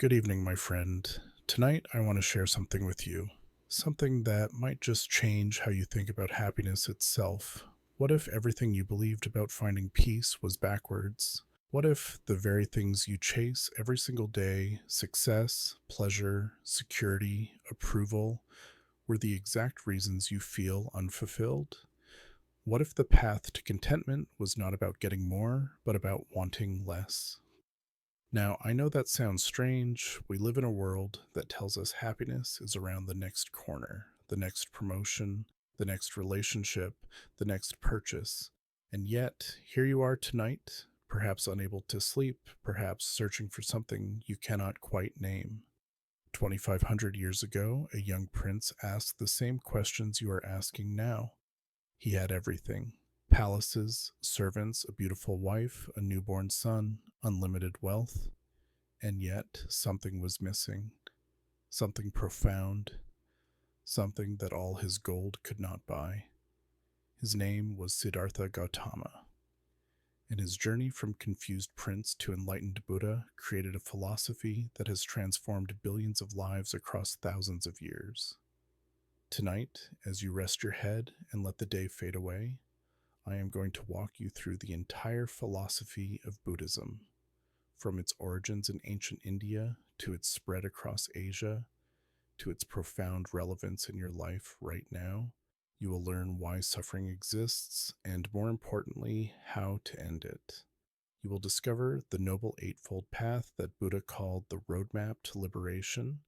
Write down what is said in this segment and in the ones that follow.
Good evening, my friend. Tonight, I want to share something with you. Something that might just change how you think about happiness itself. What if everything you believed about finding peace was backwards? What if the very things you chase every single day, success, pleasure, security, approval, were the exact reasons you feel unfulfilled? What if the path to contentment was not about getting more, but about wanting less? Now, I know that sounds strange. We live in a world that tells us happiness is around the next corner, the next promotion, the next relationship, the next purchase. And yet, here you are tonight, perhaps unable to sleep, perhaps searching for something you cannot quite name. 2,500 years ago, a young prince asked the same questions you are asking now. He had everything: palaces, servants, a beautiful wife, a newborn son, unlimited wealth. And yet, something was missing. Something profound. Something that all his gold could not buy. His name was Siddhartha Gautama. And his journey from confused prince to enlightened Buddha created a philosophy that has transformed billions of lives across thousands of years. Tonight, as you rest your head and let the day fade away, I am going to walk you through the entire philosophy of Buddhism, from its origins in ancient India to its spread across Asia to its profound relevance in your life right now. You will learn why suffering exists and, more importantly, how to end it. You will discover the Noble Eightfold Path that Buddha called the roadmap to liberation.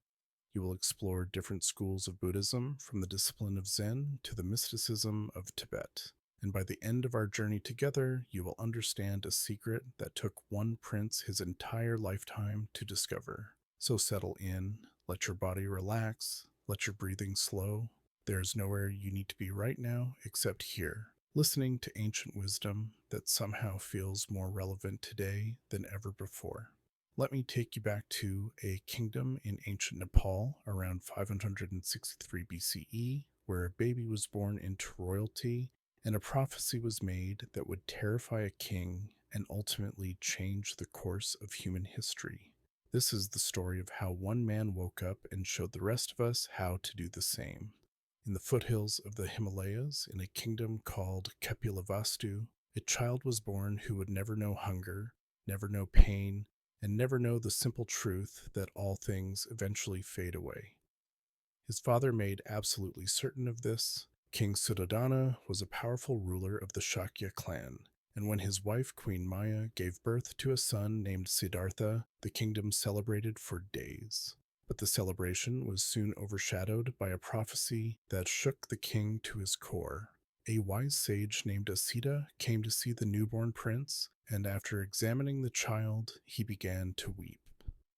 You will explore different schools of Buddhism, from the discipline of Zen to the mysticism of Tibet. And by the end of our journey together, you will understand a secret that took one prince his entire lifetime to discover. So settle in, let your body relax, let your breathing slow. There is nowhere you need to be right now except here, listening to ancient wisdom that somehow feels more relevant today than ever before. Let me take you back to a kingdom in ancient Nepal around 563 BCE, where a baby was born into royalty and a prophecy was made that would terrify a king and ultimately change the course of human history. This is the story of how one man woke up and showed the rest of us how to do the same. In the foothills of the Himalayas, in a kingdom called Kapilavastu, a child was born who would never know hunger, never know pain, and never know the simple truth that all things eventually fade away. His father made absolutely certain of this. King Suddhodana was a powerful ruler of the Shakya clan, and when his wife Queen Maya gave birth to a son named Siddhartha, the kingdom celebrated for days. But the celebration was soon overshadowed by a prophecy that shook the king to his core. A wise sage named Asita came to see the newborn prince, and after examining the child, he began to weep.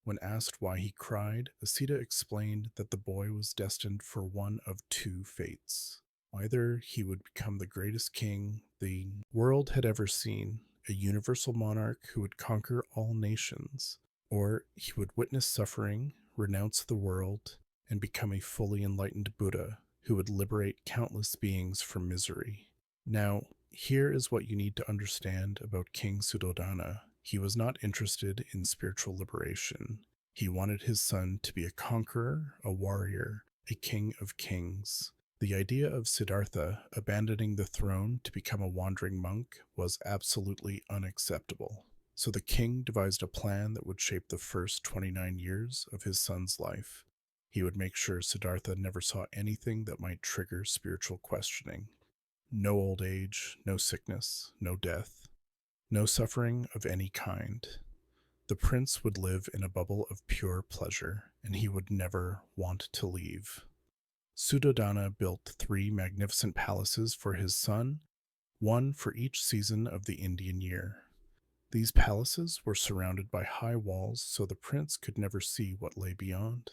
When asked why he cried, Asita explained that the boy was destined for one of two fates. Either he would become the greatest king the world had ever seen, a universal monarch who would conquer all nations, or he would witness suffering, renounce the world, and become a fully enlightened Buddha who would liberate countless beings from misery. Now, here is what you need to understand about King Suddhodana. He was not interested in spiritual liberation. He wanted his son to be a conqueror, a warrior, a king of kings. The idea of Siddhartha abandoning the throne to become a wandering monk was absolutely unacceptable. So the king devised a plan that would shape the first 29 years of his son's life. He would make sure Siddhartha never saw anything that might trigger spiritual questioning. No old age, no sickness, no death, no suffering of any kind. The prince would live in a bubble of pure pleasure, and he would never want to leave. Suddhodana built 3 magnificent palaces for his son, one for each season of the Indian year. These palaces were surrounded by high walls so the prince could never see what lay beyond.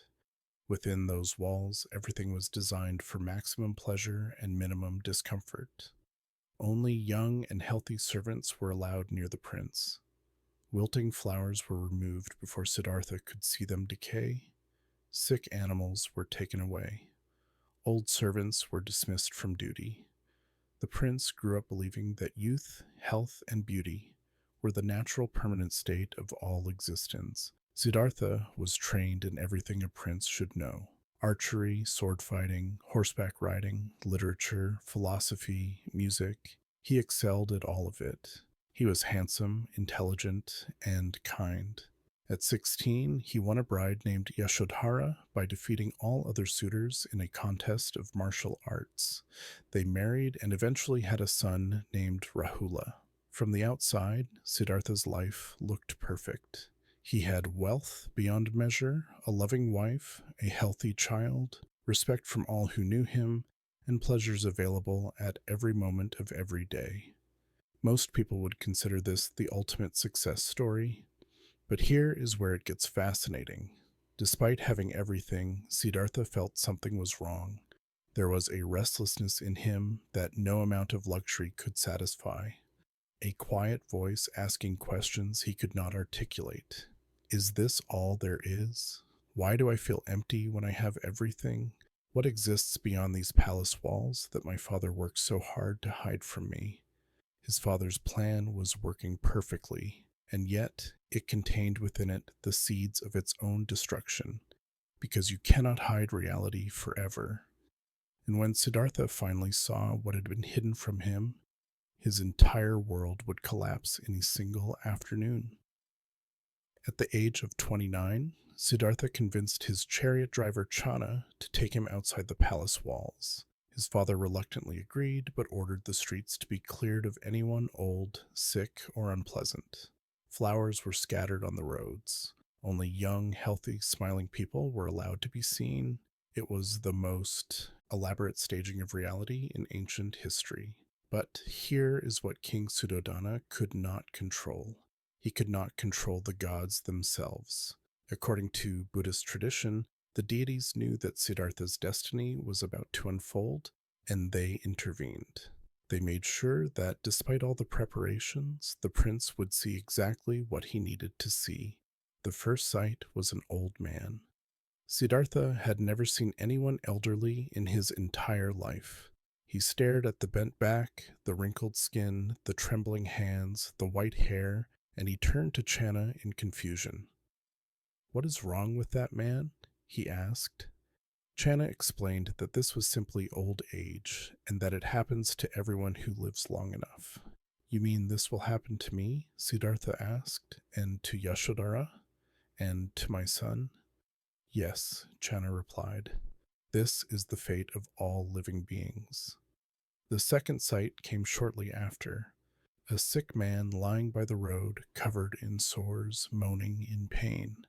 Within those walls, everything was designed for maximum pleasure and minimum discomfort. Only young and healthy servants were allowed near the prince. Wilting flowers were removed before Siddhartha could see them decay. Sick animals were taken away. Old servants were dismissed from duty. The prince grew up believing that youth, health, and beauty were the natural permanent state of all existence, Siddhartha was trained in everything a prince should know: archery, sword fighting, horseback riding, literature, philosophy, music. He excelled at all of it. He was handsome, intelligent, and kind. At 16, he won a bride named Yashodhara by defeating all other suitors in a contest of martial arts. They married and eventually had a son named Rahula. From the outside, Siddhartha's life looked perfect. He had wealth beyond measure, a loving wife, a healthy child, respect from all who knew him, and pleasures available at every moment of every day. Most people would consider this the ultimate success story, but here is where it gets fascinating. Despite having everything, Siddhartha felt something was wrong. There was a restlessness in him that no amount of luxury could satisfy, a quiet voice asking questions he could not articulate. Is this all there is? Why do I feel empty when I have everything? What exists beyond these palace walls that my father worked so hard to hide from me? His father's plan was working perfectly, and yet it contained within it the seeds of its own destruction, because you cannot hide reality forever. And when Siddhartha finally saw what had been hidden from him, his entire world would collapse in a single afternoon. At the age of 29, Siddhartha convinced his chariot driver Channa to take him outside the palace walls. His father reluctantly agreed, but ordered the streets to be cleared of anyone old, sick, or unpleasant. Flowers were scattered on the roads. Only young, healthy, smiling people were allowed to be seen. It was the most elaborate staging of reality in ancient history. But here is what King Suddhodana could not control. He could not control the gods themselves. According to Buddhist tradition, the deities knew that Siddhartha's destiny was about to unfold, and they intervened. They made sure that despite all the preparations, the prince would see exactly what he needed to see. The first sight was an old man. Siddhartha had never seen anyone elderly in his entire life. He stared at the bent back, the wrinkled skin, the trembling hands, the white hair, and he turned to Channa in confusion. "What is wrong with that man?" he asked. Channa explained that this was simply old age, and that it happens to everyone who lives long enough. "You mean this will happen to me?" Siddhartha asked, "and to Yashodhara, and to my son?" "Yes," Channa replied. "This is the fate of all living beings." The second sight came shortly after. A sick man lying by the road, covered in sores, moaning in pain.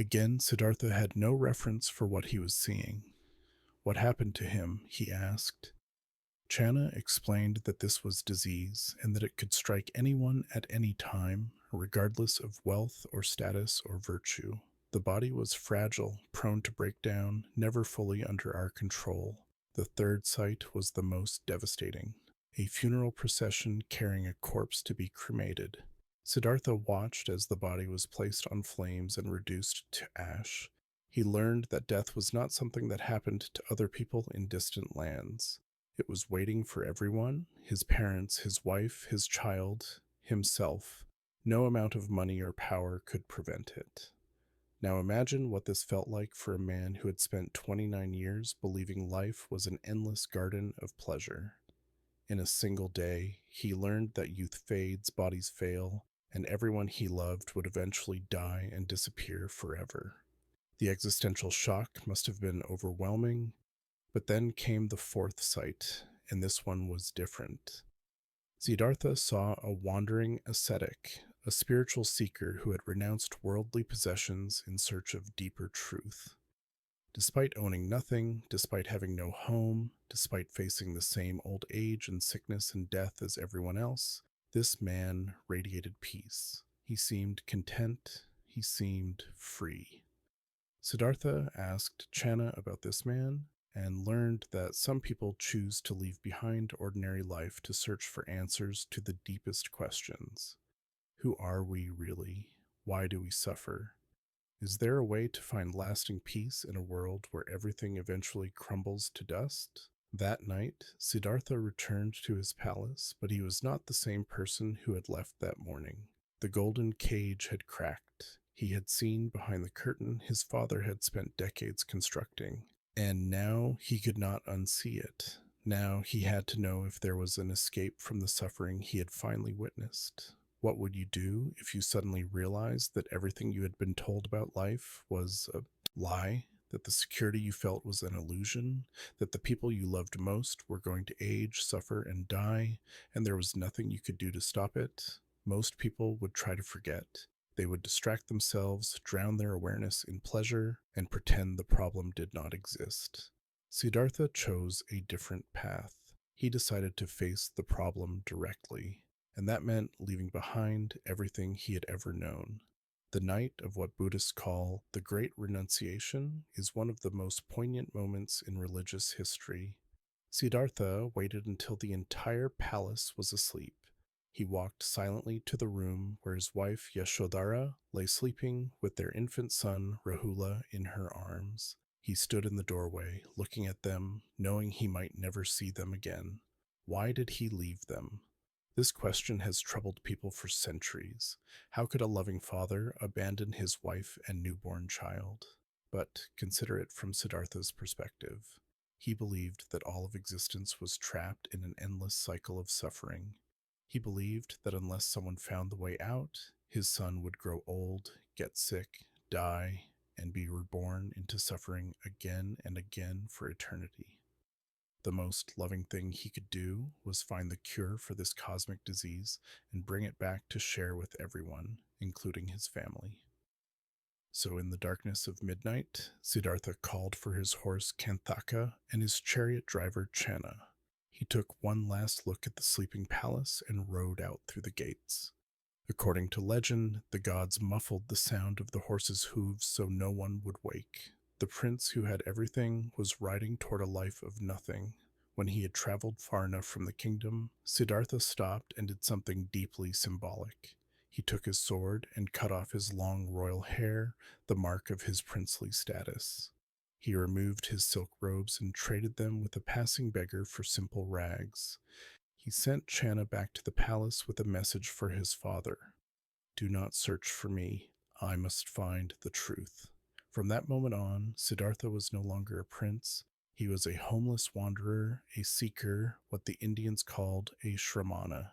Again, Siddhartha had no reference for what he was seeing. "What happened to him?" he asked. Channa explained that this was disease, and that it could strike anyone at any time, regardless of wealth or status or virtue. The body was fragile, prone to break down, never fully under our control. The third sight was the most devastating: a funeral procession carrying a corpse to be cremated. Siddhartha watched as the body was placed on flames and reduced to ash. He learned that death was not something that happened to other people in distant lands. It was waiting for everyone: his parents, his wife, his child, himself. No amount of money or power could prevent it. Now imagine what this felt like for a man who had spent 29 years believing life was an endless garden of pleasure. In a single day, he learned that youth fades, bodies fail, and everyone he loved would eventually die and disappear forever. The existential shock must have been overwhelming, but then came the fourth sight, and this one was different. Siddhartha saw a wandering ascetic, a spiritual seeker who had renounced worldly possessions in search of deeper truth. Despite owning nothing, despite having no home, despite facing the same old age and sickness and death as everyone else, this man radiated peace. He seemed content. He seemed free. Siddhartha asked Channa about this man and learned that some people choose to leave behind ordinary life to search for answers to the deepest questions. Who are we really? Why do we suffer? Is there a way to find lasting peace in a world where everything eventually crumbles to dust? That night, Siddhartha returned to his palace, but he was not the same person who had left that morning. The golden cage had cracked. He had seen behind the curtain his father had spent decades constructing, and now he could not unsee it. Now he had to know if there was an escape from the suffering he had finally witnessed. What would you do if you suddenly realized that everything you had been told about life was a lie? That the security you felt was an illusion? That the people you loved most were going to age, suffer, and die, and there was nothing you could do to stop it? Most people would try to forget. They would distract themselves, drown their awareness in pleasure, and pretend the problem did not exist. Siddhartha chose a different path. He decided to face the problem directly, and that meant leaving behind everything he had ever known. The night of what Buddhists call the Great Renunciation is one of the most poignant moments in religious history. Siddhartha waited until the entire palace was asleep. He walked silently to the room where his wife Yashodhara lay sleeping with their infant son Rahula in her arms. He stood in the doorway, looking at them, knowing he might never see them again. Why did he leave them? This question has troubled people for centuries. How could a loving father abandon his wife and newborn child? But consider it from Siddhartha's perspective. He believed that all of existence was trapped in an endless cycle of suffering. He believed that unless someone found the way out, his son would grow old, get sick, die, and be reborn into suffering again and again for eternity. The most loving thing he could do was find the cure for this cosmic disease and bring it back to share with everyone, including his family. So in the darkness of midnight, Siddhartha called for his horse Kanthaka and his chariot driver Channa. He took one last look at the sleeping palace and rode out through the gates. According to legend, the gods muffled the sound of the horse's hooves so no one would wake. The prince who had everything was riding toward a life of nothing. When he had traveled far enough from the kingdom, Siddhartha stopped and did something deeply symbolic. He took his sword and cut off his long royal hair, the mark of his princely status. He removed his silk robes and traded them with a passing beggar for simple rags. He sent Channa back to the palace with a message for his father. Do not search for me. I must find the truth. From that moment on, Siddhartha was no longer a prince. He was a homeless wanderer, a seeker, what the Indians called a shramana.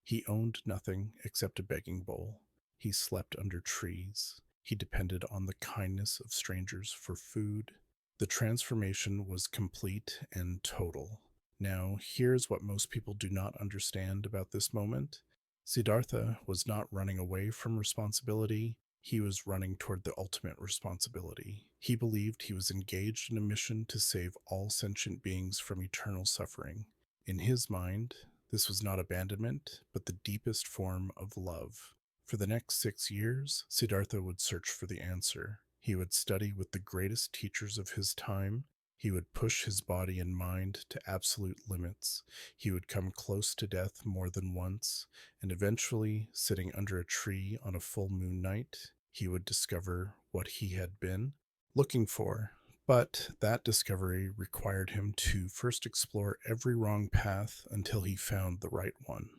He owned nothing except a begging bowl. He slept under trees. He depended on the kindness of strangers for food. The transformation was complete and total. Now, here's what most people do not understand about this moment. Siddhartha was not running away from responsibility. He was running toward the ultimate responsibility. He believed he was engaged in a mission to save all sentient beings from eternal suffering. In his mind, this was not abandonment, but the deepest form of love. For the next 6 years, Siddhartha would search for the answer. He would study with the greatest teachers of his time. He would push his body and mind to absolute limits. He would come close to death more than once, and eventually, sitting under a tree on a full moon night, he would discover what he had been looking for. But that discovery required him to first explore every wrong path until he found the right one.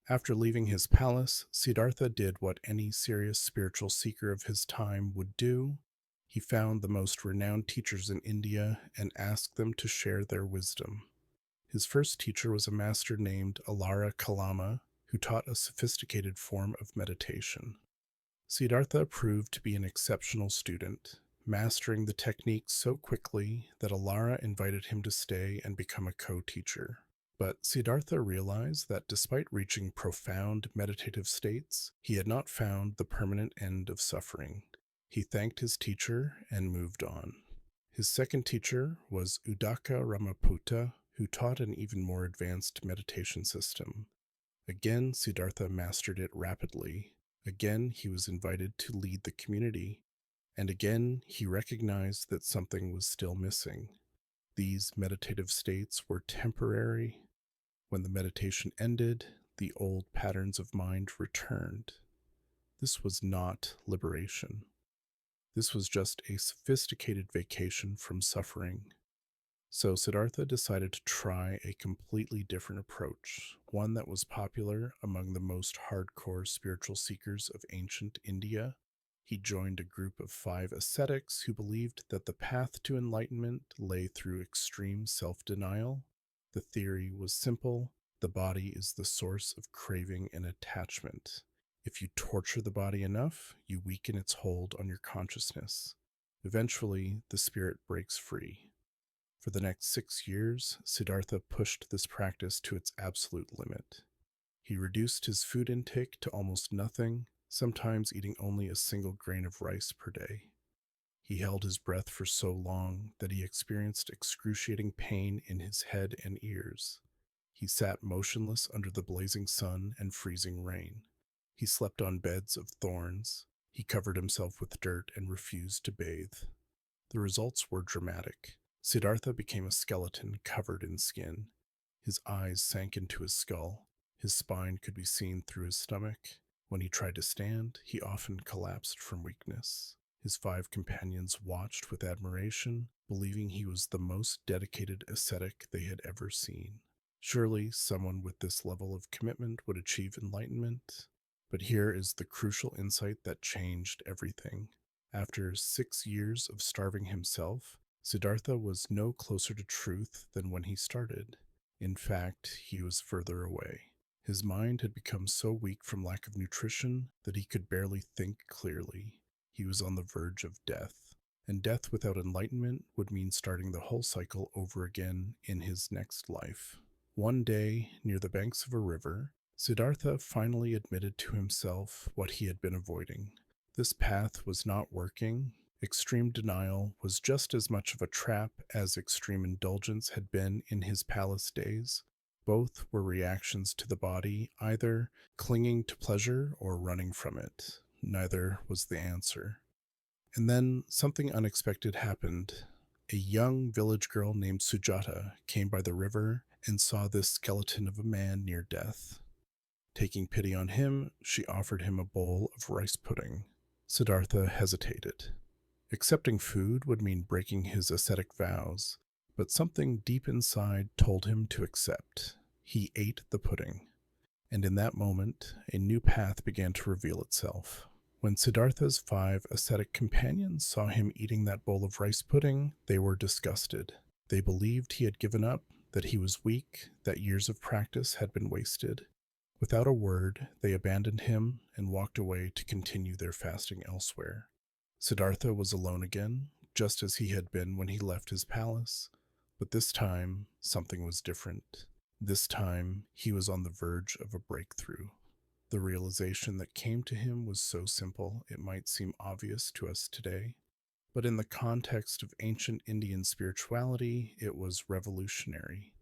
After leaving his palace, Siddhartha did what any serious spiritual seeker of his time would do. He found the most renowned teachers in India and asked them to share their wisdom. His first teacher was a master named Alara Kalama, who taught a sophisticated form of meditation. Siddhartha proved to be an exceptional student, mastering the technique so quickly that Alara invited him to stay and become a co-teacher. But Siddhartha realized that despite reaching profound meditative states, he had not found the permanent end of suffering. He thanked his teacher and moved on. His second teacher was Udaka Ramaputta, who taught an even more advanced meditation system. Again, Siddhartha mastered it rapidly. Again, he was invited to lead the community. And again, he recognized that something was still missing. These meditative states were temporary. When the meditation ended, the old patterns of mind returned. This was not liberation. This was just a sophisticated vacation from suffering. So Siddhartha decided to try a completely different approach, one that was popular among the most hardcore spiritual seekers of ancient India. He joined a group of 5 ascetics who believed that the path to enlightenment lay through extreme self denial. The theory was simple: the body is the source of craving and attachment. If you torture the body enough, you weaken its hold on your consciousness. Eventually, the spirit breaks free. For the next 6 years, Siddhartha pushed this practice to its absolute limit. He reduced his food intake to almost nothing, sometimes eating only a single grain of rice per day. He held his breath for so long that he experienced excruciating pain in his head and ears. He sat motionless under the blazing sun and freezing rain. He slept on beds of thorns. He covered himself with dirt and refused to bathe. The results were dramatic. Siddhartha became a skeleton covered in skin. His eyes sank into his skull. His spine could be seen through his stomach. When he tried to stand, he often collapsed from weakness. His 5 companions watched with admiration, believing he was the most dedicated ascetic they had ever seen. Surely someone with this level of commitment would achieve enlightenment. But here is the crucial insight that changed everything. After 6 years of starving himself, Siddhartha was no closer to truth than when he started. In fact, he was further away. His mind had become so weak from lack of nutrition that he could barely think clearly. He was on the verge of death, and death without enlightenment would mean starting the whole cycle over again in his next life. One day, near the banks of a river, Siddhartha finally admitted to himself what he had been avoiding. This path was not working. Extreme denial was just as much of a trap as extreme indulgence had been in his palace days. Both were reactions to the body, either clinging to pleasure or running from it. Neither was the answer. And then something unexpected happened. A young village girl named Sujata came by the river and saw this skeleton of a man near death. Taking pity on him, she offered him a bowl of rice pudding. Siddhartha hesitated. Accepting food would mean breaking his ascetic vows, but something deep inside told him to accept. He ate the pudding, and in that moment, a new path began to reveal itself. When Siddhartha's 5 ascetic companions saw him eating that bowl of rice pudding, they were disgusted. They believed he had given up, that he was weak, that years of practice had been wasted. Without a word, they abandoned him and walked away to continue their fasting elsewhere. Siddhartha was alone again, just as he had been when he left his palace. But this time, something was different. This time, he was on the verge of a breakthrough. The realization that came to him was so simple it might seem obvious to us today. But in the context of ancient Indian spirituality, it was revolutionary.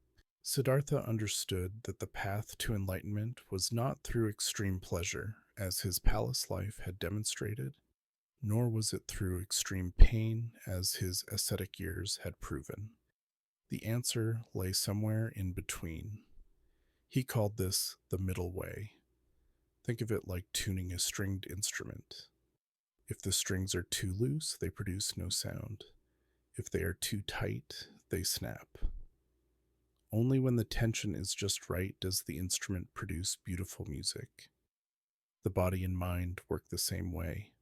Siddhartha understood that the path to enlightenment was not through extreme pleasure, as his palace life had demonstrated, nor was it through extreme pain, as his ascetic years had proven. The answer lay somewhere in between. He called this the middle way. Think of it like tuning a stringed instrument. If the strings are too loose, they produce no sound. If they are too tight, they snap. Only when the tension is just right does the instrument produce beautiful music. The body and mind work the same way.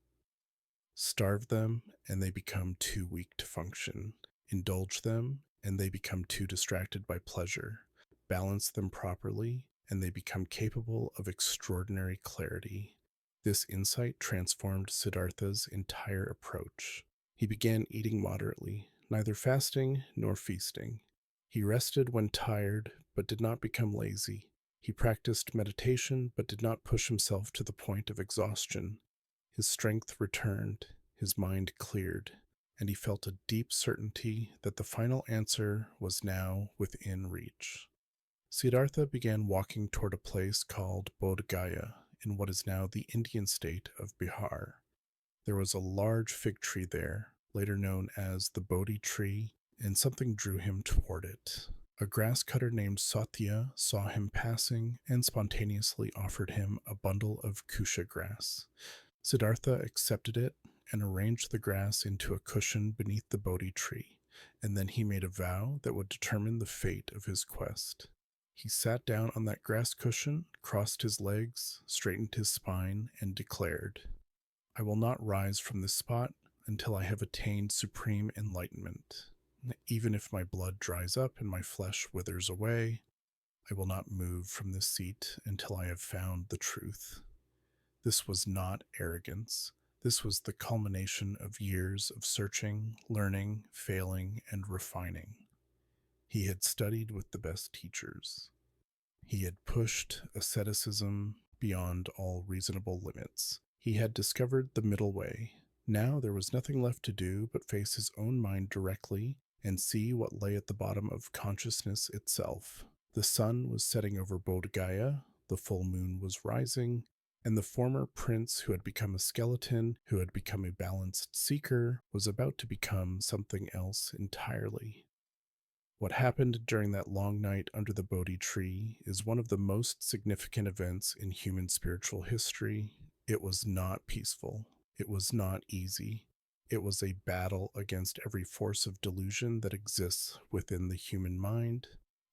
Starve them, and they become too weak to function. Indulge them, and they become too distracted by pleasure. Balance them properly, and they become capable of extraordinary clarity. This insight transformed Siddhartha's entire approach. He began eating moderately, neither fasting nor feasting. He rested when tired, but did not become lazy. He practiced meditation, but did not push himself to the point of exhaustion. His strength returned, his mind cleared, and he felt a deep certainty that the final answer was now within reach. Siddhartha began walking toward a place called Bodh Gaya in what is now the Indian state of Bihar. There was a large fig tree there, later known as the Bodhi tree, and something drew him toward it. A grass cutter named Satya saw him passing and spontaneously offered him a bundle of kusha grass. Siddhartha accepted it and arranged the grass into a cushion beneath the Bodhi tree, and then he made a vow that would determine the fate of his quest. He sat down on that grass cushion, crossed his legs, straightened his spine, and declared, I will not rise from this spot until I have attained supreme enlightenment. Even if my blood dries up and my flesh withers away, I will not move from this seat until I have found the truth. This was not arrogance. This was the culmination of years of searching, learning, failing, and refining. He had studied with the best teachers. He had pushed asceticism beyond all reasonable limits. He had discovered the middle way. Now there was nothing left to do but face his own mind directly and see what lay at the bottom of consciousness itself. The sun was setting over Bodh Gaya, the full moon was rising, and the former prince who had become a skeleton, who had become a balanced seeker, was about to become something else entirely. What happened during that long night under the Bodhi tree is one of the most significant events in human spiritual history. It was not peaceful. It was not easy. It was a battle against every force of delusion that exists within the human mind.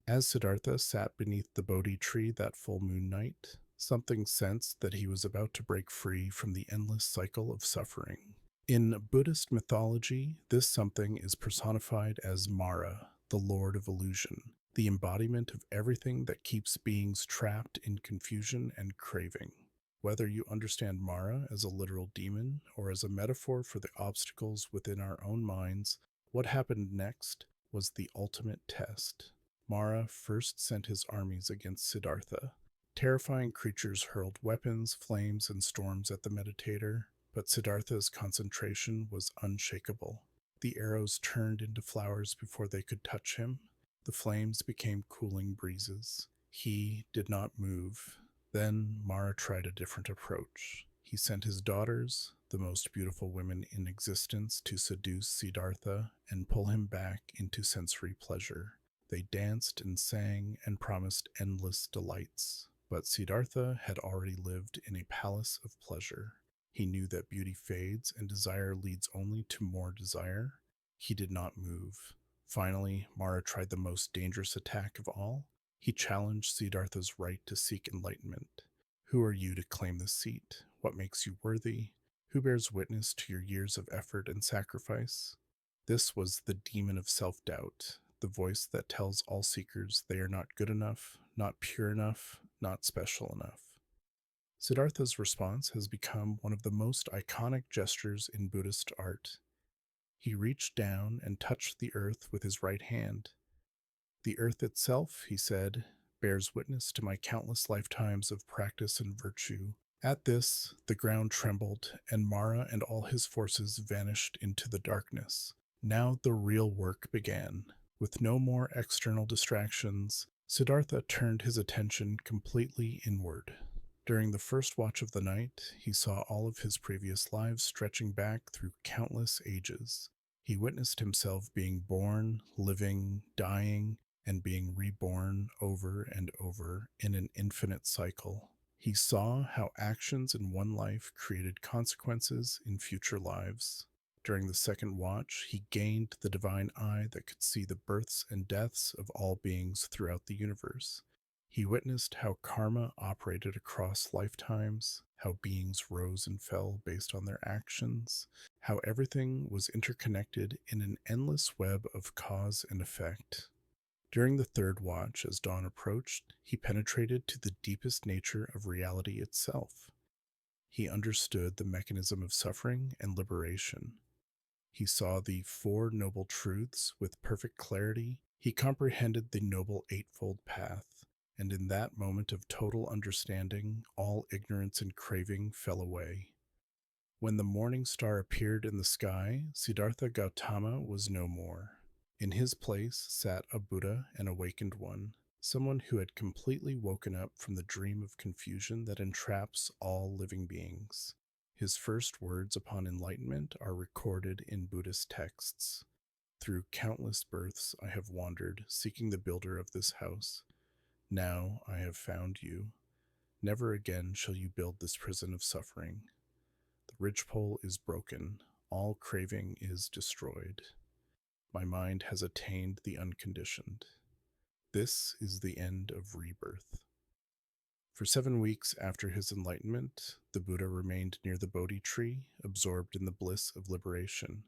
As Siddhartha sat beneath the Bodhi tree that full moon night, something sensed that he was about to break free from the endless cycle of suffering. In Buddhist mythology, this something is personified as Mara, the Lord of Illusion, the embodiment of everything that keeps beings trapped in confusion and craving. Whether you understand Mara as a literal demon or as a metaphor for the obstacles within our own minds, what happened next was the ultimate test. Mara first sent his armies against Siddhartha. Terrifying creatures hurled weapons, flames, and storms at the meditator, but Siddhartha's concentration was unshakable. The arrows turned into flowers before they could touch him. The flames became cooling breezes. He did not move. Then Mara tried a different approach. He sent his daughters, the most beautiful women in existence, to seduce Siddhartha and pull him back into sensory pleasure. They danced and sang and promised endless delights. But Siddhartha had already lived in a palace of pleasure. He knew that beauty fades and desire leads only to more desire. He did not move. Finally, Mara tried the most dangerous attack of all. He challenged Siddhartha's right to seek enlightenment. Who are you to claim this seat? What makes you worthy? Who bears witness to your years of effort and sacrifice? This was the demon of self-doubt, the voice that tells all seekers they are not good enough, not pure enough, not special enough. Siddhartha's response has become one of the most iconic gestures in Buddhist art. He reached down and touched the earth with his right hand. The earth itself, he said, bears witness to my countless lifetimes of practice and virtue. At this, the ground trembled, and Mara and all his forces vanished into the darkness. Now the real work began. With no more external distractions, Siddhartha turned his attention completely inward. During the first watch of the night, he saw all of his previous lives stretching back through countless ages. He witnessed himself being born, living, dying, and being reborn over and over in an infinite cycle. He saw how actions in one life created consequences in future lives. During the second watch, he gained the divine eye that could see the births and deaths of all beings throughout the universe. He witnessed how karma operated across lifetimes, how beings rose and fell based on their actions, how everything was interconnected in an endless web of cause and effect. During the third watch, as dawn approached, he penetrated to the deepest nature of reality itself. He understood the mechanism of suffering and liberation. He saw the Four Noble Truths with perfect clarity. He comprehended the Noble Eightfold Path. And in that moment of total understanding, all ignorance and craving fell away. When the morning star appeared in the sky, Siddhartha Gautama was no more. In his place sat a Buddha, an awakened one, someone who had completely woken up from the dream of confusion that entraps all living beings. His first words upon enlightenment are recorded in Buddhist texts. Through countless births I have wandered, seeking the builder of this house. Now I have found you. Never again shall you build this prison of suffering. The ridgepole is broken. All craving is destroyed. My mind has attained the unconditioned. This is the end of rebirth. For 7 weeks after his enlightenment, the Buddha remained near the Bodhi tree, absorbed in the bliss of liberation.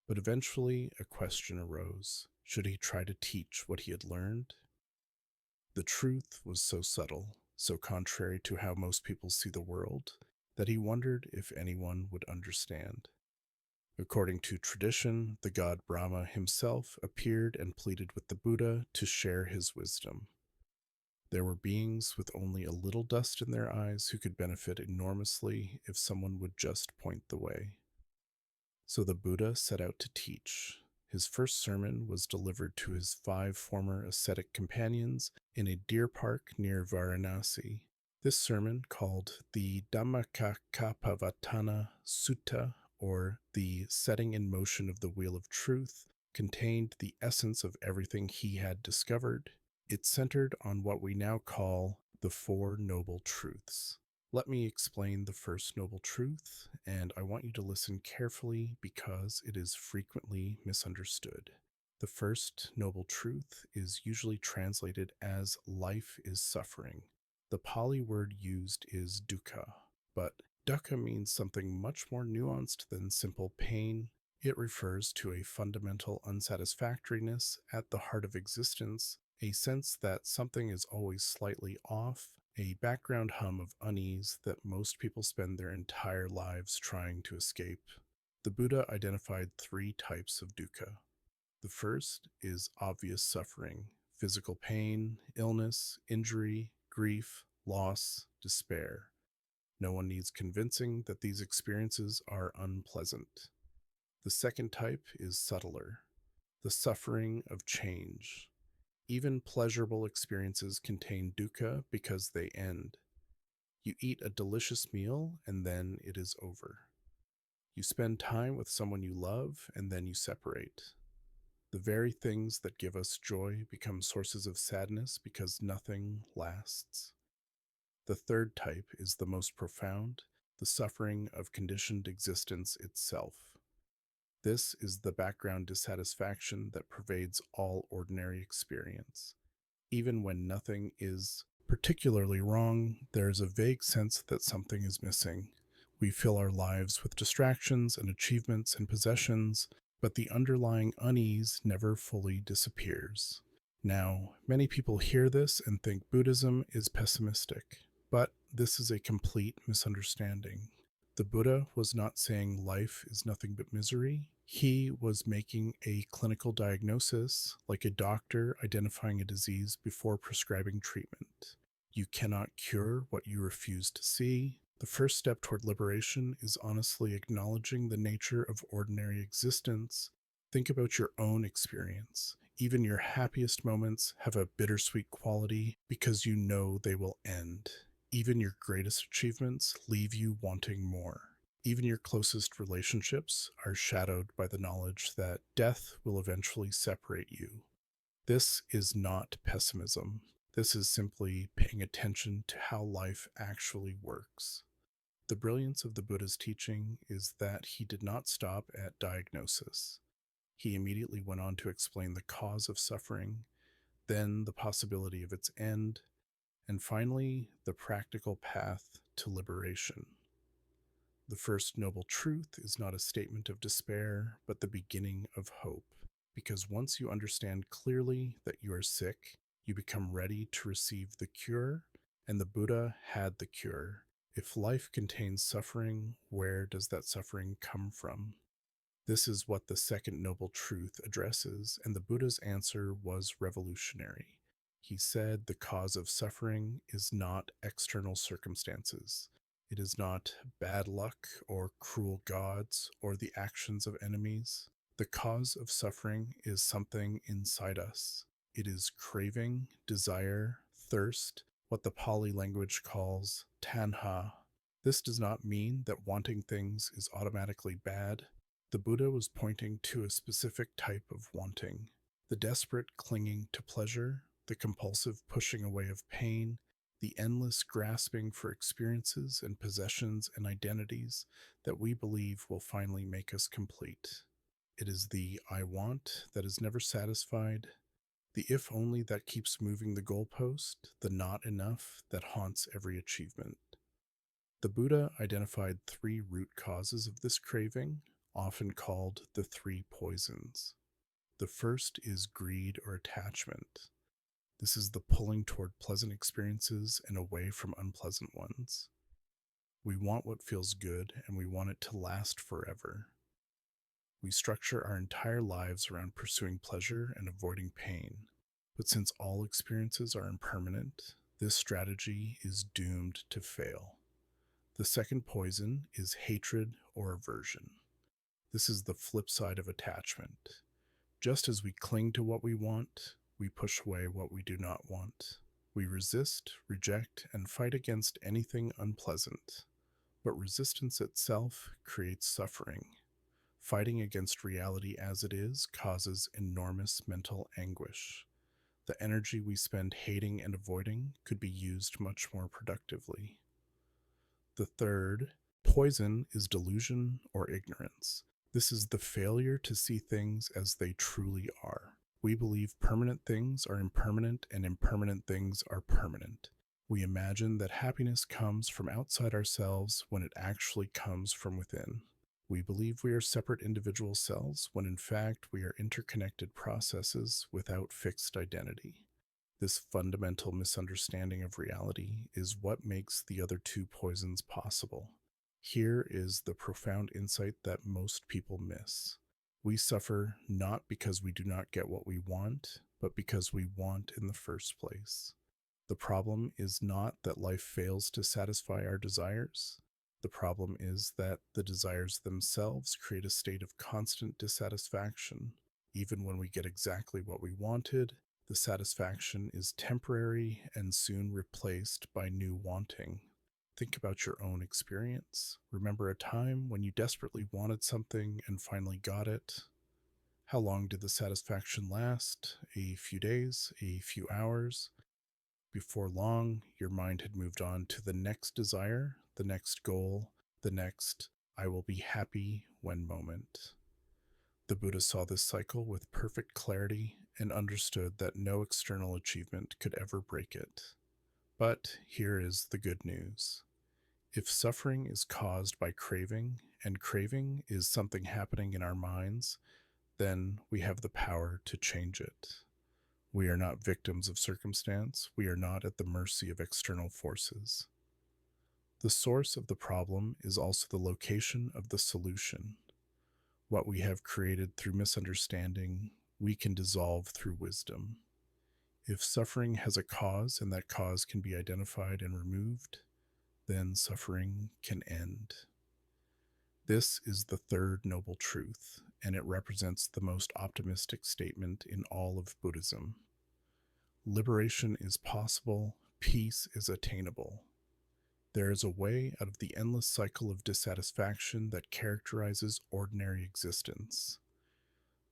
But eventually, a question arose. Should he try to teach what he had learned? The truth was so subtle, so contrary to how most people see the world, that he wondered if anyone would understand. According to tradition, the god Brahma himself appeared and pleaded with the Buddha to share his wisdom. There were beings with only a little dust in their eyes who could benefit enormously if someone would just point the way. So the Buddha set out to teach. His first sermon was delivered to his 5 former ascetic companions in a deer park near Varanasi. This sermon, called the Dhammacakkappavattana Sutta, or the Setting in Motion of the Wheel of Truth, contained the essence of everything he had discovered. It centered on what we now call the Four Noble Truths. Let me explain the first noble truth, and I want you to listen carefully because it is frequently misunderstood. The first noble truth is usually translated as life is suffering. The Pali word used is dukkha, but dukkha means something much more nuanced than simple pain. It refers to a fundamental unsatisfactoriness at the heart of existence, a sense that something is always slightly off, a background hum of unease that most people spend their entire lives trying to escape. The Buddha identified 3 types of dukkha. The first is obvious suffering: physical pain, illness, injury, grief, loss, despair. No one needs convincing that these experiences are unpleasant. The second type is subtler: the suffering of change. Even pleasurable experiences contain dukkha because they end. You eat a delicious meal and then it is over. You spend time with someone you love and then you separate. The very things that give us joy become sources of sadness because nothing lasts. The third type is the most profound: the suffering of conditioned existence itself. This is the background dissatisfaction that pervades all ordinary experience. Even when nothing is particularly wrong, there is a vague sense that something is missing. We fill our lives with distractions and achievements and possessions, but the underlying unease never fully disappears. Now, many people hear this and think Buddhism is pessimistic, but this is a complete misunderstanding. The Buddha was not saying life is nothing but misery. He was making a clinical diagnosis, like a doctor identifying a disease before prescribing treatment. You cannot cure what you refuse to see. The first step toward liberation is honestly acknowledging the nature of ordinary existence. Think about your own experience. Even your happiest moments have a bittersweet quality because you know they will end. Even your greatest achievements leave you wanting more. Even your closest relationships are shadowed by the knowledge that death will eventually separate you. This is not pessimism. This is simply paying attention to how life actually works. The brilliance of the Buddha's teaching is that he did not stop at diagnosis. He immediately went on to explain the cause of suffering, then the possibility of its end, and finally, the practical path to liberation. The first noble truth is not a statement of despair, but the beginning of hope. Because once you understand clearly that you are sick, you become ready to receive the cure, and the Buddha had the cure. If life contains suffering, where does that suffering come from? This is what the second noble truth addresses, and the Buddha's answer was revolutionary. He said the cause of suffering is not external circumstances. It is not bad luck or cruel gods or the actions of enemies. The cause of suffering is something inside us. It is craving, desire, thirst, what the Pali language calls tanha. This does not mean that wanting things is automatically bad. The Buddha was pointing to a specific type of wanting: the desperate clinging to pleasure, the compulsive pushing away of pain, the endless grasping for experiences and possessions and identities that we believe will finally make us complete. It is the I want that is never satisfied, The if only that keeps moving the goalpost, the not enough that haunts every achievement. The Buddha identified three root causes of this craving, often called the three poisons. The first is greed or attachment. This is the pulling toward pleasant experiences and away from unpleasant ones. We want what feels good and we want it to last forever. We structure our entire lives around pursuing pleasure and avoiding pain. But since all experiences are impermanent, this strategy is doomed to fail. The second poison is hatred or aversion. This is the flip side of attachment. Just as we cling to what we want, we push away what we do not want. We resist, reject, and fight against anything unpleasant. But resistance itself creates suffering. Fighting against reality as it is causes enormous mental anguish. The energy we spend hating and avoiding could be used much more productively. The third poison is delusion or ignorance. This is the failure to see things as they truly are. We believe permanent things are impermanent and impermanent things are permanent. We imagine that happiness comes from outside ourselves when it actually comes from within. We believe we are separate individual cells when in fact we are interconnected processes without fixed identity. This fundamental misunderstanding of reality is what makes the other two poisons possible. Here is the profound insight that most people miss. We suffer not because we do not get what we want, but because we want in the first place. The problem is not that life fails to satisfy our desires. The problem is that the desires themselves create a state of constant dissatisfaction. Even when we get exactly what we wanted, the satisfaction is temporary and soon replaced by new wanting. Think about your own experience. Remember a time when you desperately wanted something and finally got it? How long did the satisfaction last? A few days? A few hours? Before long, your mind had moved on to the next desire, the next goal, the next I will be happy when moment. The Buddha saw this cycle with perfect clarity and understood that no external achievement could ever break it. But here is the good news. If suffering is caused by craving, and craving is something happening in our minds, then we have the power to change it. We are not victims of circumstance. We are not at the mercy of external forces. The source of the problem is also the location of the solution. What we have created through misunderstanding, we can dissolve through wisdom. If suffering has a cause and that cause can be identified and removed, then suffering can end. This is the third noble truth, and it represents the most optimistic statement in all of Buddhism. Liberation is possible, peace is attainable. There is a way out of the endless cycle of dissatisfaction that characterizes ordinary existence.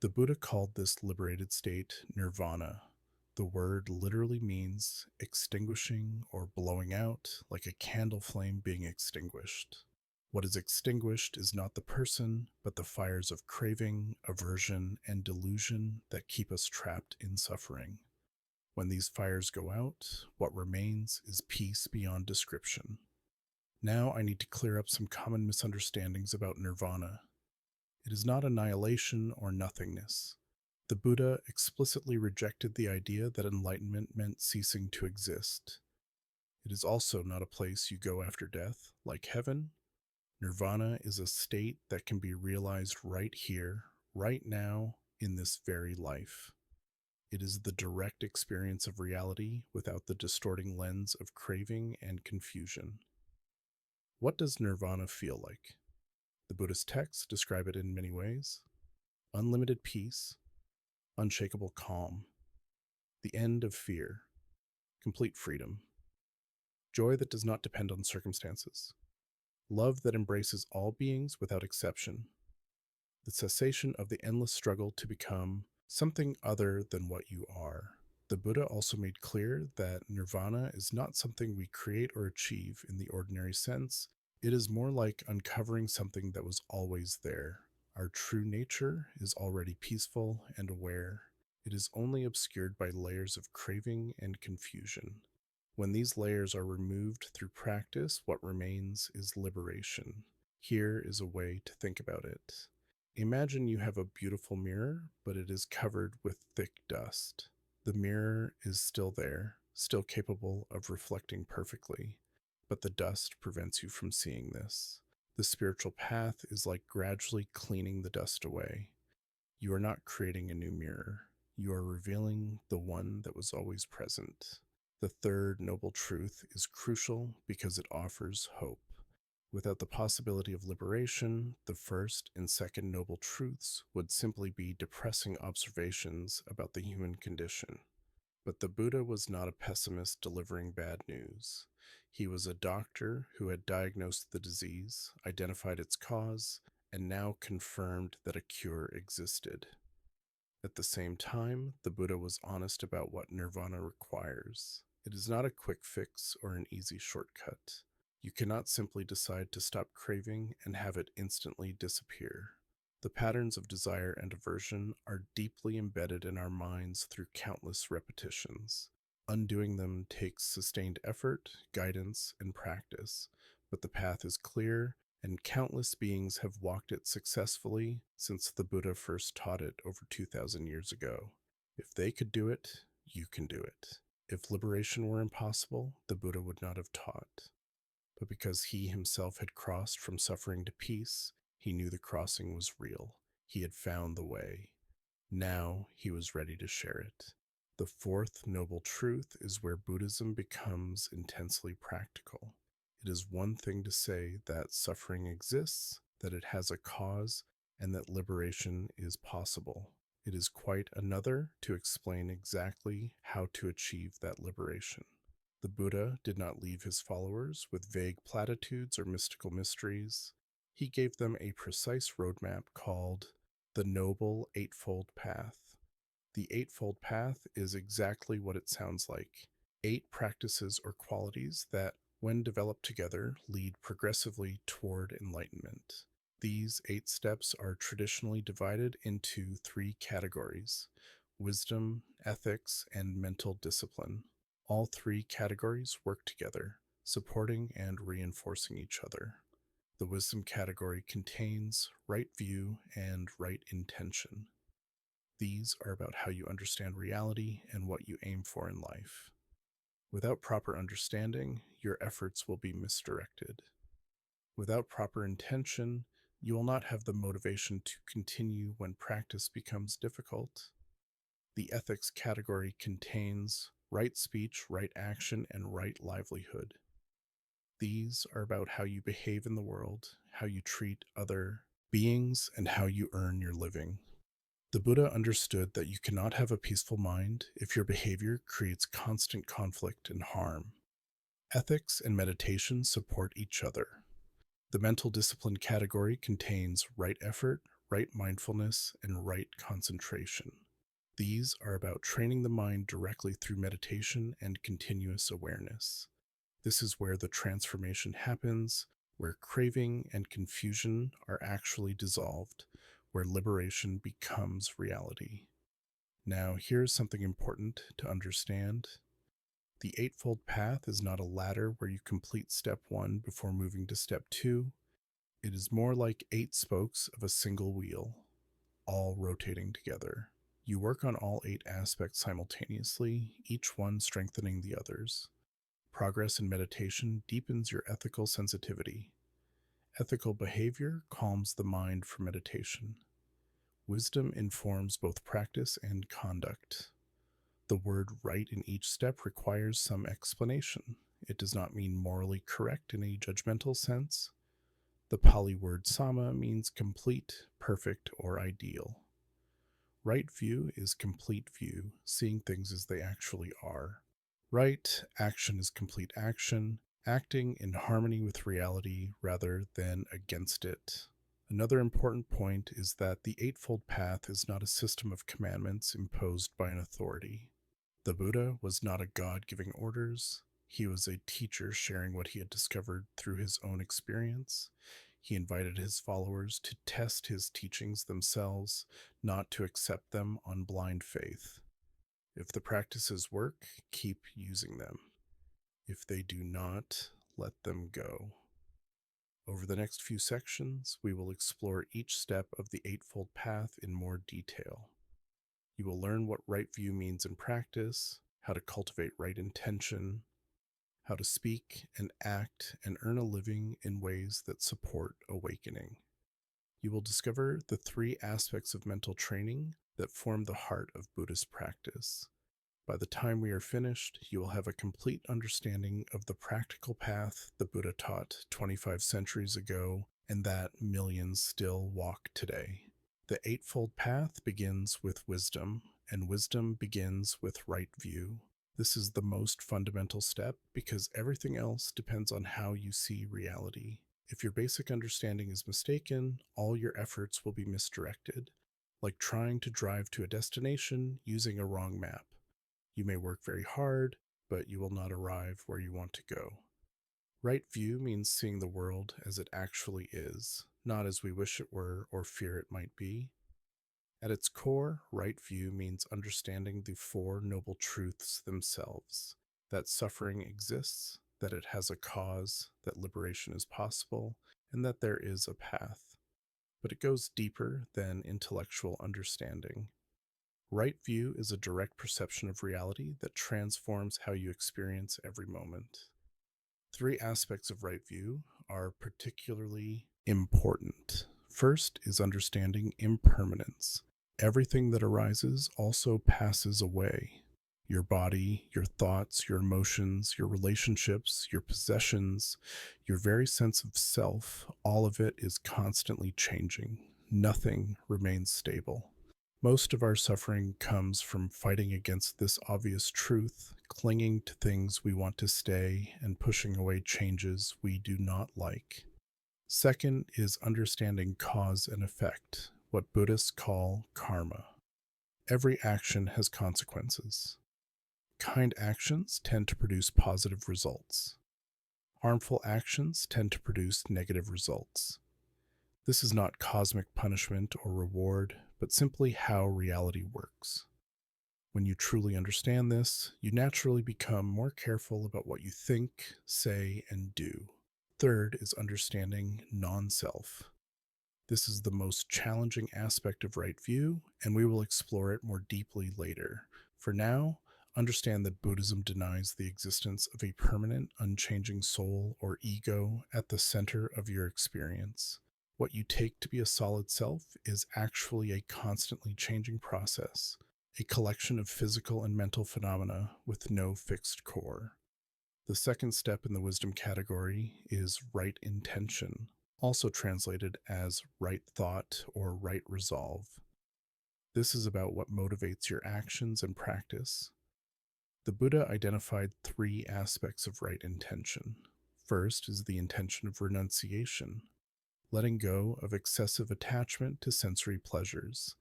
The Buddha called this liberated state nirvana. The word literally means extinguishing or blowing out, like a candle flame being extinguished. What is extinguished is not the person, but the fires of craving, aversion, and delusion that keep us trapped in suffering. When these fires go out, what remains is peace beyond description. Now I need to clear up some common misunderstandings about nirvana. It is not annihilation or nothingness. The Buddha explicitly rejected the idea that enlightenment meant ceasing to exist. It is also not a place you go after death, like heaven. Nirvana is a state that can be realized right here, right now, in this very life. It is the direct experience of reality without the distorting lens of craving and confusion. What does nirvana feel like? The Buddhist texts describe it in many ways. Unlimited peace, unshakable calm, the end of fear, complete freedom, joy that does not depend on circumstances, love that embraces all beings without exception, the cessation of the endless struggle to become something other than what you are. The Buddha also made clear that nirvana is not something we create or achieve in the ordinary sense. It is more like uncovering something that was always there. Our true nature is already peaceful and aware. It is only obscured by layers of craving and confusion. When these layers are removed through practice, what remains is liberation. Here is a way to think about it. Imagine you have a beautiful mirror, but it is covered with thick dust. The mirror is still there, still capable of reflecting perfectly, but the dust prevents you from seeing this. The spiritual path is like gradually cleaning the dust away. You are not creating a new mirror. You are revealing the one that was always present. The third noble truth is crucial because it offers hope. Without the possibility of liberation, the first and second noble truths would simply be depressing observations about the human condition. But the Buddha was not a pessimist delivering bad news. He was a doctor who had diagnosed the disease, identified its cause, and now confirmed that a cure existed. At the same time, the Buddha was honest about what nirvana requires. It is not a quick fix or an easy shortcut. You cannot simply decide to stop craving and have it instantly disappear. The patterns of desire and aversion are deeply embedded in our minds through countless repetitions. Undoing them takes sustained effort, guidance, and practice, but the path is clear, and countless beings have walked it successfully since the Buddha first taught it over 2,000 years ago. If they could do it, you can do it. If liberation were impossible, the Buddha would not have taught. But because he himself had crossed from suffering to peace, he knew the crossing was real. He had found the way. Now he was ready to share it. The fourth noble truth is where Buddhism becomes intensely practical. It is one thing to say that suffering exists, that it has a cause, and that liberation is possible. It is quite another to explain exactly how to achieve that liberation. The Buddha did not leave his followers with vague platitudes or mystical mysteries. He gave them a precise roadmap called the Noble Eightfold Path. The Eightfold Path is exactly what it sounds like: 8 practices or qualities that, when developed together, lead progressively toward enlightenment. These 8 steps are traditionally divided into 3 categories: wisdom, ethics, and mental discipline. All 3 categories work together, supporting and reinforcing each other. The wisdom category contains right view and right intention. These are about how you understand reality and what you aim for in life. Without proper understanding, your efforts will be misdirected. Without proper intention, you will not have the motivation to continue when practice becomes difficult. The ethics category contains right speech, right action, and right livelihood. These are about how you behave in the world, how you treat other beings, and how you earn your living. The Buddha understood that you cannot have a peaceful mind if your behavior creates constant conflict and harm. Ethics and meditation support each other. The mental discipline category contains right effort, right mindfulness, and right concentration. These are about training the mind directly through meditation and continuous awareness. This is where the transformation happens, where craving and confusion are actually dissolved, where liberation becomes reality. Now, here's something important to understand. The Eightfold Path is not a ladder where you complete step 1 before moving to step 2. It is more like 8 spokes of a single wheel, all rotating together. You work on all 8 aspects simultaneously, each one strengthening the others. Progress in meditation deepens your ethical sensitivity. Ethical behavior calms the mind for meditation. Wisdom informs both practice and conduct. The word right in each step requires some explanation. It does not mean morally correct in a judgmental sense. The Pali word sama means complete, perfect, or ideal. Right view is complete view, seeing things as they actually are. Right action is complete action, acting in harmony with reality rather than against it. Another important point is that the Eightfold Path is not a system of commandments imposed by an authority. The Buddha was not a god giving orders. He was a teacher sharing what he had discovered through his own experience. He invited his followers to test his teachings themselves, not to accept them on blind faith. If the practices work, keep using them. If they do not, let them go. Over the next few sections, we will explore each step of the Eightfold Path in more detail. You will learn what right view means in practice, how to cultivate right intention, how to speak and act and earn a living in ways that support awakening. You will discover the three aspects of mental training that form the heart of Buddhist practice. By the time we are finished, you will have a complete understanding of the practical path the Buddha taught 25 centuries ago and that millions still walk today. The Eightfold Path begins with wisdom, and wisdom begins with right view. This is the most fundamental step because everything else depends on how you see reality. If your basic understanding is mistaken, all your efforts will be misdirected, like trying to drive to a destination using a wrong map. You may work very hard, but you will not arrive where you want to go. Right view means seeing the world as it actually is, not as we wish it were or fear it might be. At its core, right view means understanding the Four Noble Truths themselves, that suffering exists, that it has a cause, that liberation is possible, and that there is a path. But it goes deeper than intellectual understanding. Right view is a direct perception of reality that transforms how you experience every moment. Three aspects of right view are particularly important. First is understanding impermanence. Everything that arises also passes away. Your body, your thoughts, your emotions, your relationships, your possessions, your very sense of self, all of it is constantly changing. Nothing remains stable. Most of our suffering comes from fighting against this obvious truth, clinging to things we want to stay, and pushing away changes we do not like. Second is understanding cause and effect, what Buddhists call karma. Every action has consequences. Kind actions tend to produce positive results. Harmful actions tend to produce negative results. This is not cosmic punishment or reward, but simply how reality works. When you truly understand this, you naturally become more careful about what you think, say, and do. Third is understanding non-self. This is the most challenging aspect of right view, and we will explore it more deeply later. For now, understand that Buddhism denies the existence of a permanent, unchanging soul or ego at the center of your experience. What you take to be a solid self is actually a constantly changing process, a collection of physical and mental phenomena with no fixed core. The second step in the wisdom category is right intention, also translated as right thought or right resolve. This is about what motivates your actions and practice. The Buddha identified three aspects of right intention. First is the intention of renunciation, letting go of excessive attachment to sensory pleasures.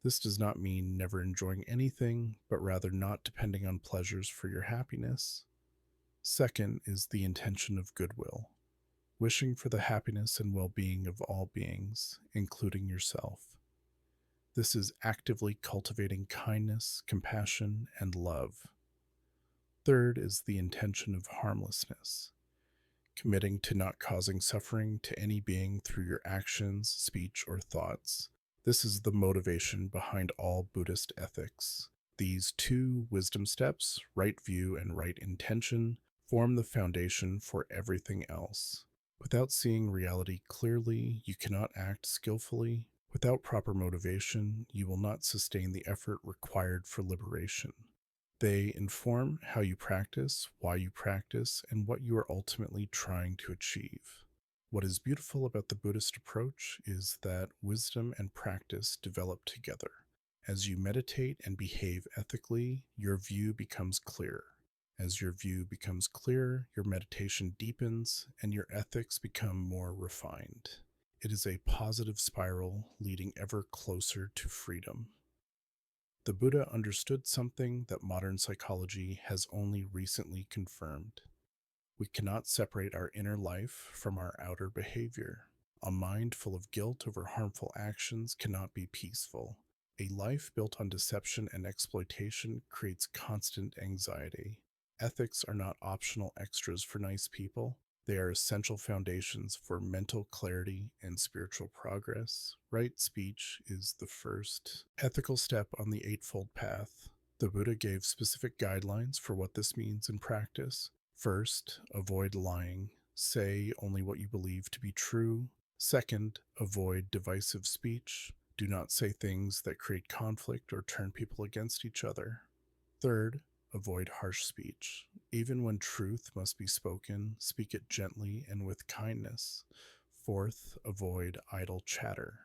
This does not mean never enjoying anything, but rather not depending on pleasures for your happiness. Second is the intention of goodwill, wishing for the happiness and well-being of all beings, including yourself. This is actively cultivating kindness, compassion, and love. Third is the intention of harmlessness, committing to not causing suffering to any being through your actions, speech, or thoughts. This is the motivation behind all Buddhist ethics. These two wisdom steps, right view and right intention, form the foundation for everything else. Without seeing reality clearly, you cannot act skillfully. Without proper motivation, you will not sustain the effort required for liberation. They inform how you practice, why you practice, and what you are ultimately trying to achieve. What is beautiful about the Buddhist approach is that wisdom and practice develop together. As you meditate and behave ethically, your view becomes clearer. As your view becomes clearer, your meditation deepens and your ethics become more refined. It is a positive spiral leading ever closer to freedom. The Buddha understood something that modern psychology has only recently confirmed. We cannot separate our inner life from our outer behavior. A mind full of guilt over harmful actions cannot be peaceful. A life built on deception and exploitation creates constant anxiety. Ethics are not optional extras for nice people. They are essential foundations for mental clarity and spiritual progress. Right speech is the first ethical step on the Eightfold Path. The Buddha gave specific guidelines for what this means in practice. First, avoid lying. Say only what you believe to be true. Second, avoid divisive speech. Do not say things that create conflict or turn people against each other. Third, avoid harsh speech. Even when truth must be spoken, speak it gently and with kindness. Fourth, avoid idle chatter.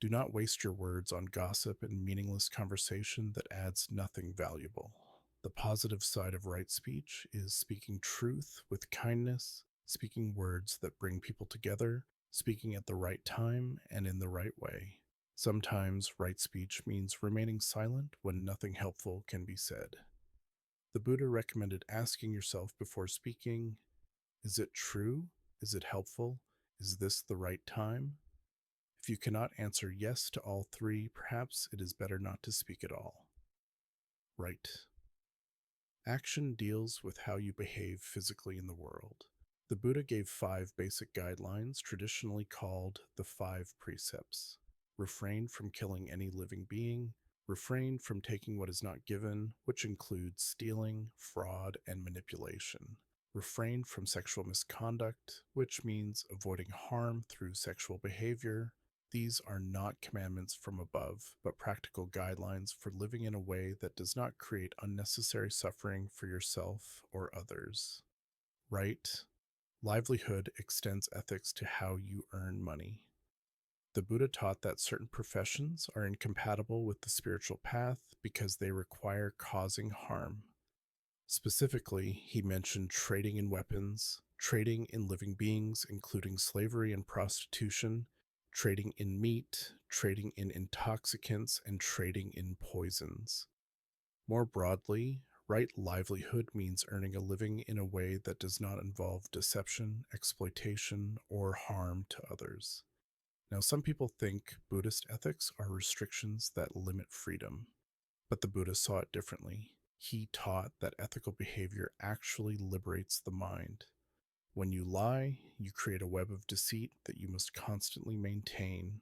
Do not waste your words on gossip and meaningless conversation that adds nothing valuable. The positive side of right speech is speaking truth with kindness, speaking words that bring people together, speaking at the right time and in the right way. Sometimes right speech means remaining silent when nothing helpful can be said. The Buddha recommended asking yourself before speaking, is it true? Is it helpful? Is this the right time? If you cannot answer yes to all three, perhaps it is better not to speak at all. Right. Action deals with how you behave physically in the world. The Buddha gave 5 basic guidelines, traditionally called the 5 precepts. Refrain from killing any living being. Refrain from taking what is not given, which includes stealing, fraud, and manipulation. Refrain from sexual misconduct, which means avoiding harm through sexual behavior. These are not commandments from above, but practical guidelines for living in a way that does not create unnecessary suffering for yourself or others. Right? Livelihood extends ethics to how you earn money. The Buddha taught that certain professions are incompatible with the spiritual path because they require causing harm. Specifically, he mentioned trading in weapons, trading in living beings, including slavery and prostitution, trading in meat, trading in intoxicants, and trading in poisons. More broadly, right livelihood means earning a living in a way that does not involve deception, exploitation, or harm to others. Now, some people think Buddhist ethics are restrictions that limit freedom, but the Buddha saw it differently. He taught that ethical behavior actually liberates the mind. When you lie, you create a web of deceit that you must constantly maintain.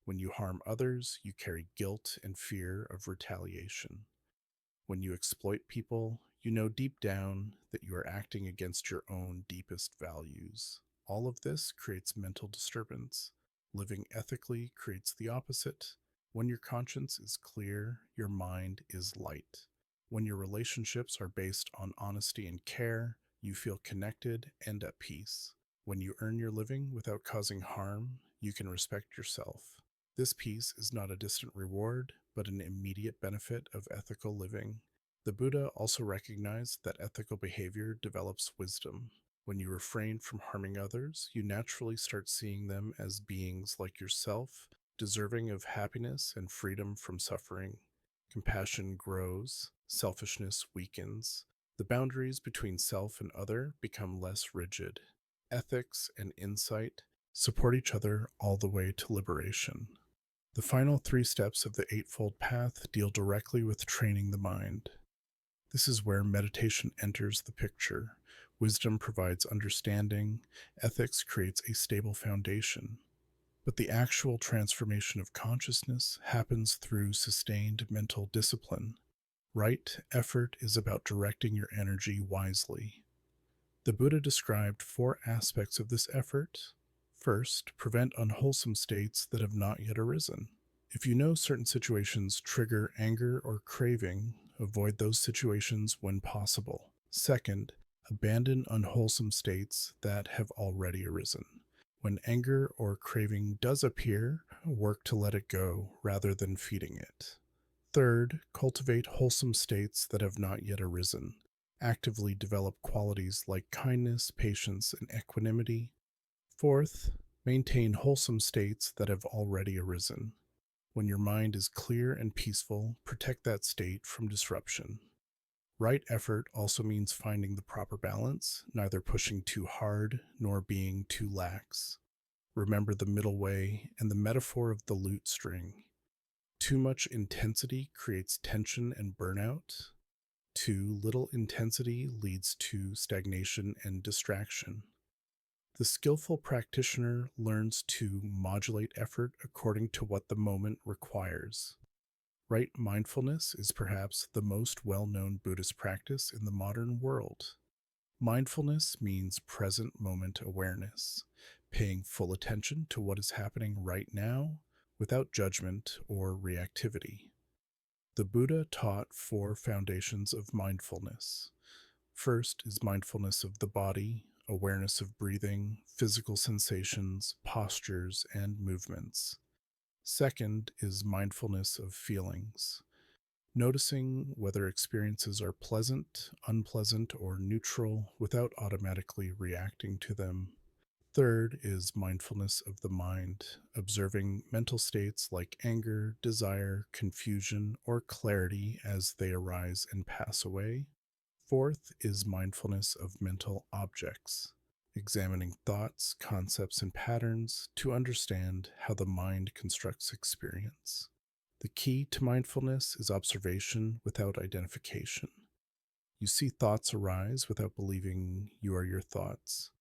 When you harm others, you carry guilt and fear of retaliation. When you exploit people, you know deep down that you are acting against your own deepest values. All of this creates mental disturbance. Living ethically creates the opposite. When your conscience is clear, your mind is light. When your relationships are based on honesty and care, you feel connected and at peace. When you earn your living without causing harm, you can respect yourself. This peace is not a distant reward, but an immediate benefit of ethical living. The Buddha also recognized that ethical behavior develops wisdom. When you refrain from harming others, you naturally start seeing them as beings like yourself, deserving of happiness and freedom from suffering. Compassion grows, selfishness weakens. The boundaries between self and other become less rigid. Ethics and insight support each other all the way to liberation. The final 3 steps of the Eightfold Path deal directly with training the mind. This is where meditation enters the picture. Wisdom provides understanding, ethics creates a stable foundation. But the actual transformation of consciousness happens through sustained mental discipline. Right effort is about directing your energy wisely. The Buddha described 4 aspects of this effort. First, prevent unwholesome states that have not yet arisen. If you know certain situations trigger anger or craving, avoid those situations when possible. Second, abandon unwholesome states that have already arisen. When anger or craving does appear, work to let it go rather than feeding it. Third, cultivate wholesome states that have not yet arisen. Actively develop qualities like kindness, patience, and equanimity. Fourth, maintain wholesome states that have already arisen. When your mind is clear and peaceful, protect that state from disruption. Right effort also means finding the proper balance, neither pushing too hard nor being too lax. Remember the middle way and the metaphor of the lute string. Too much intensity creates tension and burnout. Too little intensity leads to stagnation and distraction. The skillful practitioner learns to modulate effort according to what the moment requires. Right mindfulness is perhaps the most well known Buddhist practice in the modern world. Mindfulness means present moment awareness, paying full attention to what is happening right now without judgment or reactivity. The Buddha taught four foundations of mindfulness. First is mindfulness of the body, awareness of breathing, physical sensations, postures, and movements. Second is mindfulness of feelings, noticing whether experiences are pleasant, unpleasant, or neutral without automatically reacting to them. Third is mindfulness of the mind, observing mental states like anger, desire, confusion, or clarity as they arise and pass away. Fourth is mindfulness of mental objects, examining thoughts, concepts, and patterns to understand how the mind constructs experience. The key to mindfulness is observation without identification. You see thoughts arise without believing you are your thoughts.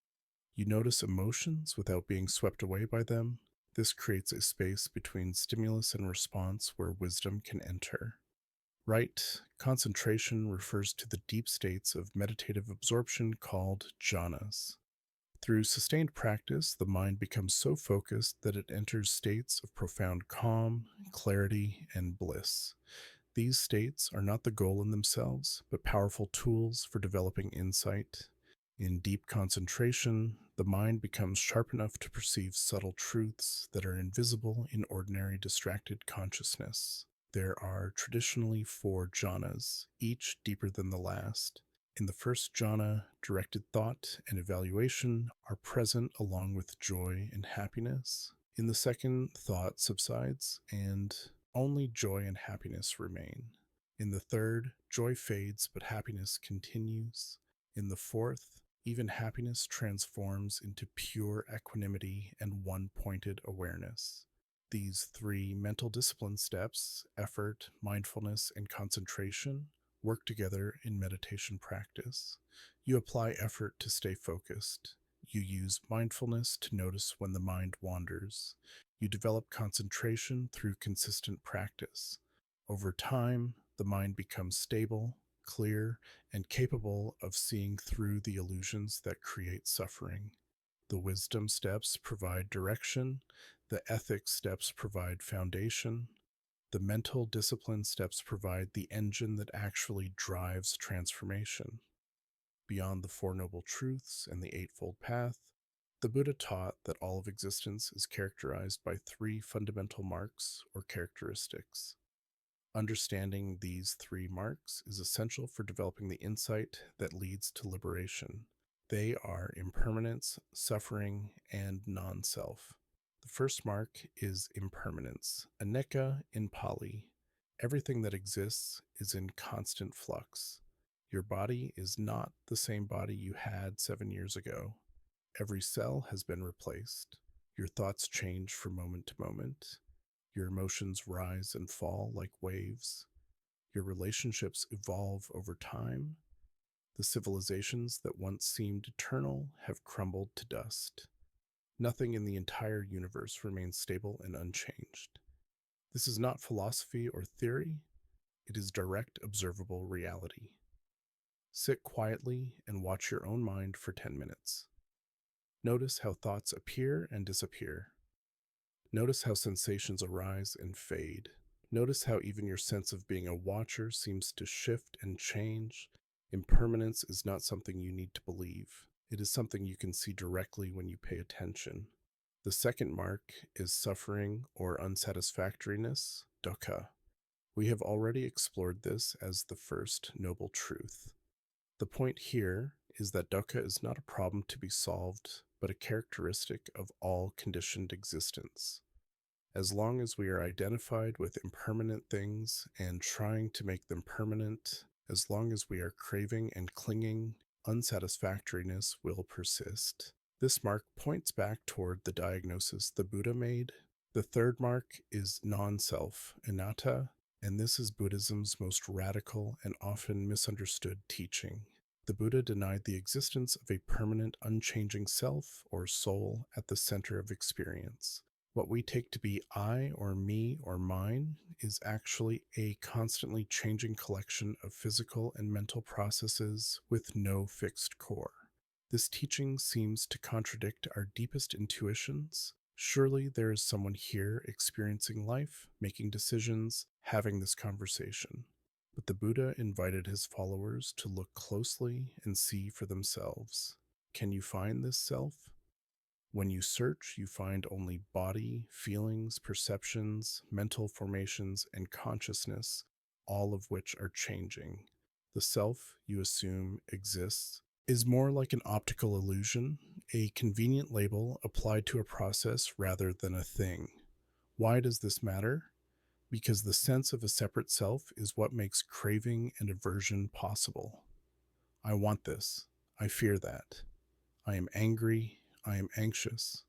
You notice emotions without being swept away by them. This creates a space between stimulus and response where wisdom can enter. Right concentration refers to the deep states of meditative absorption called jhanas. Through sustained practice, the mind becomes so focused that it enters states of profound calm, clarity, and bliss. These states are not the goal in themselves, but powerful tools for developing insight. In deep concentration, the mind becomes sharp enough to perceive subtle truths that are invisible in ordinary distracted consciousness. There are traditionally four jhanas, each deeper than the last. In the first jhana, directed thought and evaluation are present along with joy and happiness. In the second, thought subsides and only joy and happiness remain. In the third, joy fades but happiness continues. In the fourth, even happiness transforms into pure equanimity and one-pointed awareness. These three mental discipline steps, effort, mindfulness, and concentration, work together in meditation practice. You apply effort to stay focused. You use mindfulness to notice when the mind wanders. You develop concentration through consistent practice. Over time, the mind becomes stable, clear, and capable of seeing through the illusions that create suffering. The wisdom steps provide direction, the ethics steps provide foundation, the mental discipline steps provide the engine that actually drives transformation. Beyond the Four Noble Truths and the Eightfold Path, the Buddha taught that all of existence is characterized by three fundamental marks or characteristics. Understanding these three marks is essential for developing the insight that leads to liberation. They are impermanence, suffering, and non-self. The first mark is impermanence, anicca in Pali. Everything that exists is in constant flux. Your body is not the same body you had 7 years ago. Every cell has been replaced. Your thoughts change from moment to moment. Your emotions rise and fall like waves. Your relationships evolve over time. The civilizations that once seemed eternal have crumbled to dust. Nothing in the entire universe remains stable and unchanged. This is not philosophy or theory. It is direct observable reality. Sit quietly and watch your own mind for 10 minutes. Notice how thoughts appear and disappear. Notice how sensations arise and fade. Notice how even your sense of being a watcher seems to shift and change. Impermanence is not something you need to believe. It is something you can see directly when you pay attention. The second mark is suffering or unsatisfactoriness, dukkha. We have already explored this as the first noble truth. The point here is that dukkha is not a problem to be solved, but a characteristic of all conditioned existence. As long as we are identified with impermanent things and trying to make them permanent, as long as we are craving and clinging, unsatisfactoriness will persist. This mark points back toward the diagnosis the Buddha made. The third mark is non self, anatta, and this is Buddhism's most radical and often misunderstood teaching. The Buddha denied the existence of a permanent, unchanging self or soul at the center of experience. What we take to be I or me or mine is actually a constantly changing collection of physical and mental processes with no fixed core. This teaching seems to contradict our deepest intuitions. Surely there is someone here experiencing life, making decisions, having this conversation. But the Buddha invited his followers to look closely and see for themselves. Can you find this self? When you search, you find only body, feelings, perceptions, mental formations, and consciousness, all of which are changing. The self you assume exists is more like an optical illusion, a convenient label applied to a process rather than a thing. Why does this matter? Because the sense of a separate self is what makes craving and aversion possible. I want this. I fear that. I am angry. I am anxious.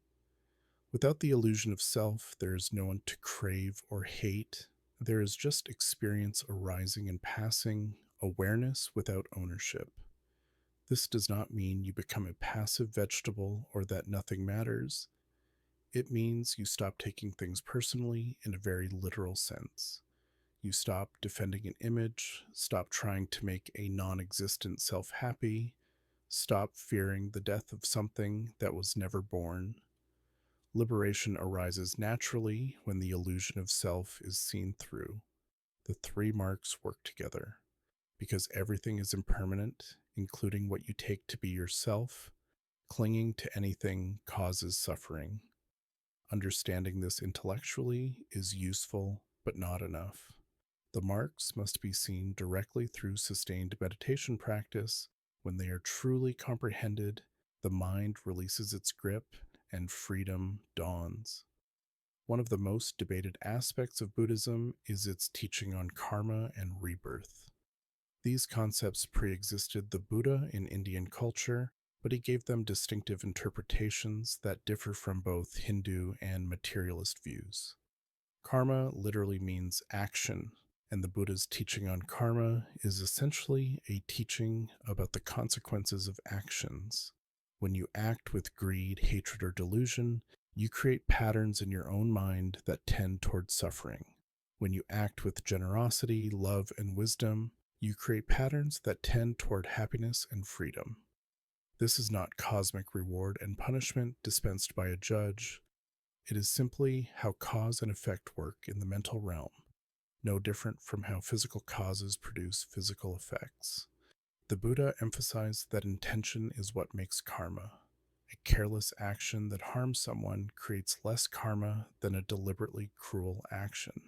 Without the illusion of self, there is no one to crave or hate. There is just experience arising and passing, awareness without ownership. This does not mean you become a passive vegetable or that nothing matters. It means you stop taking things personally in a very literal sense. You stop defending an image, stop trying to make a non existent self happy, stop fearing the death of something that was never born. Liberation arises naturally when the illusion of self is seen through. The three marks work together. Because everything is impermanent, including what you take to be yourself, clinging to anything causes suffering. Understanding this intellectually is useful, but not enough. The marks must be seen directly through sustained meditation practice. When they are truly comprehended, the mind releases its grip and freedom dawns. One of the most debated aspects of Buddhism is its teaching on karma and rebirth. These concepts pre-existed the Buddha in Indian culture, but he gave them distinctive interpretations that differ from both Hindu and materialist views. Karma literally means action, and the Buddha's teaching on karma is essentially a teaching about the consequences of actions. When you act with greed, hatred, or delusion, you create patterns in your own mind that tend toward suffering. When you act with generosity, love, and wisdom, you create patterns that tend toward happiness and freedom. This is not cosmic reward and punishment dispensed by a judge. It is simply how cause and effect work in the mental realm, no different from how physical causes produce physical effects. The Buddha emphasized that intention is what makes karma. A careless action that harms someone creates less karma than a deliberately cruel action.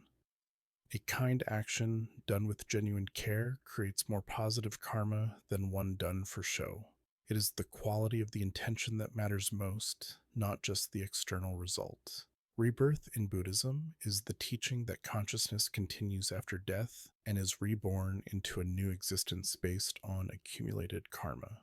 A kind action done with genuine care creates more positive karma than one done for show. It is the quality of the intention that matters most, not just the external result. Rebirth in Buddhism is the teaching that consciousness continues after death and is reborn into a new existence based on accumulated karma.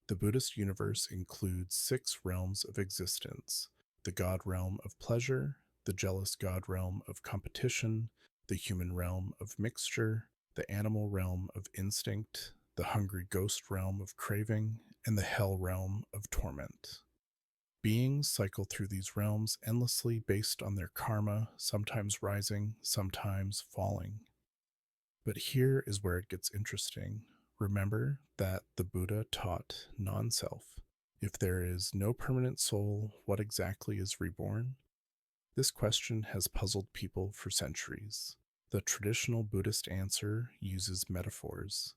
The Buddhist universe includes 6 realms of existence: the God realm of pleasure, the jealous God realm of competition, the human realm of mixture, the animal realm of instinct, the hungry ghost realm of craving, and the hell realm of torment. Beings cycle through these realms endlessly based on their karma, sometimes rising, sometimes falling. But here is where it gets interesting. Remember that the Buddha taught non-self. If there is no permanent soul, what exactly is reborn? This question has puzzled people for centuries. The traditional Buddhist answer uses metaphors.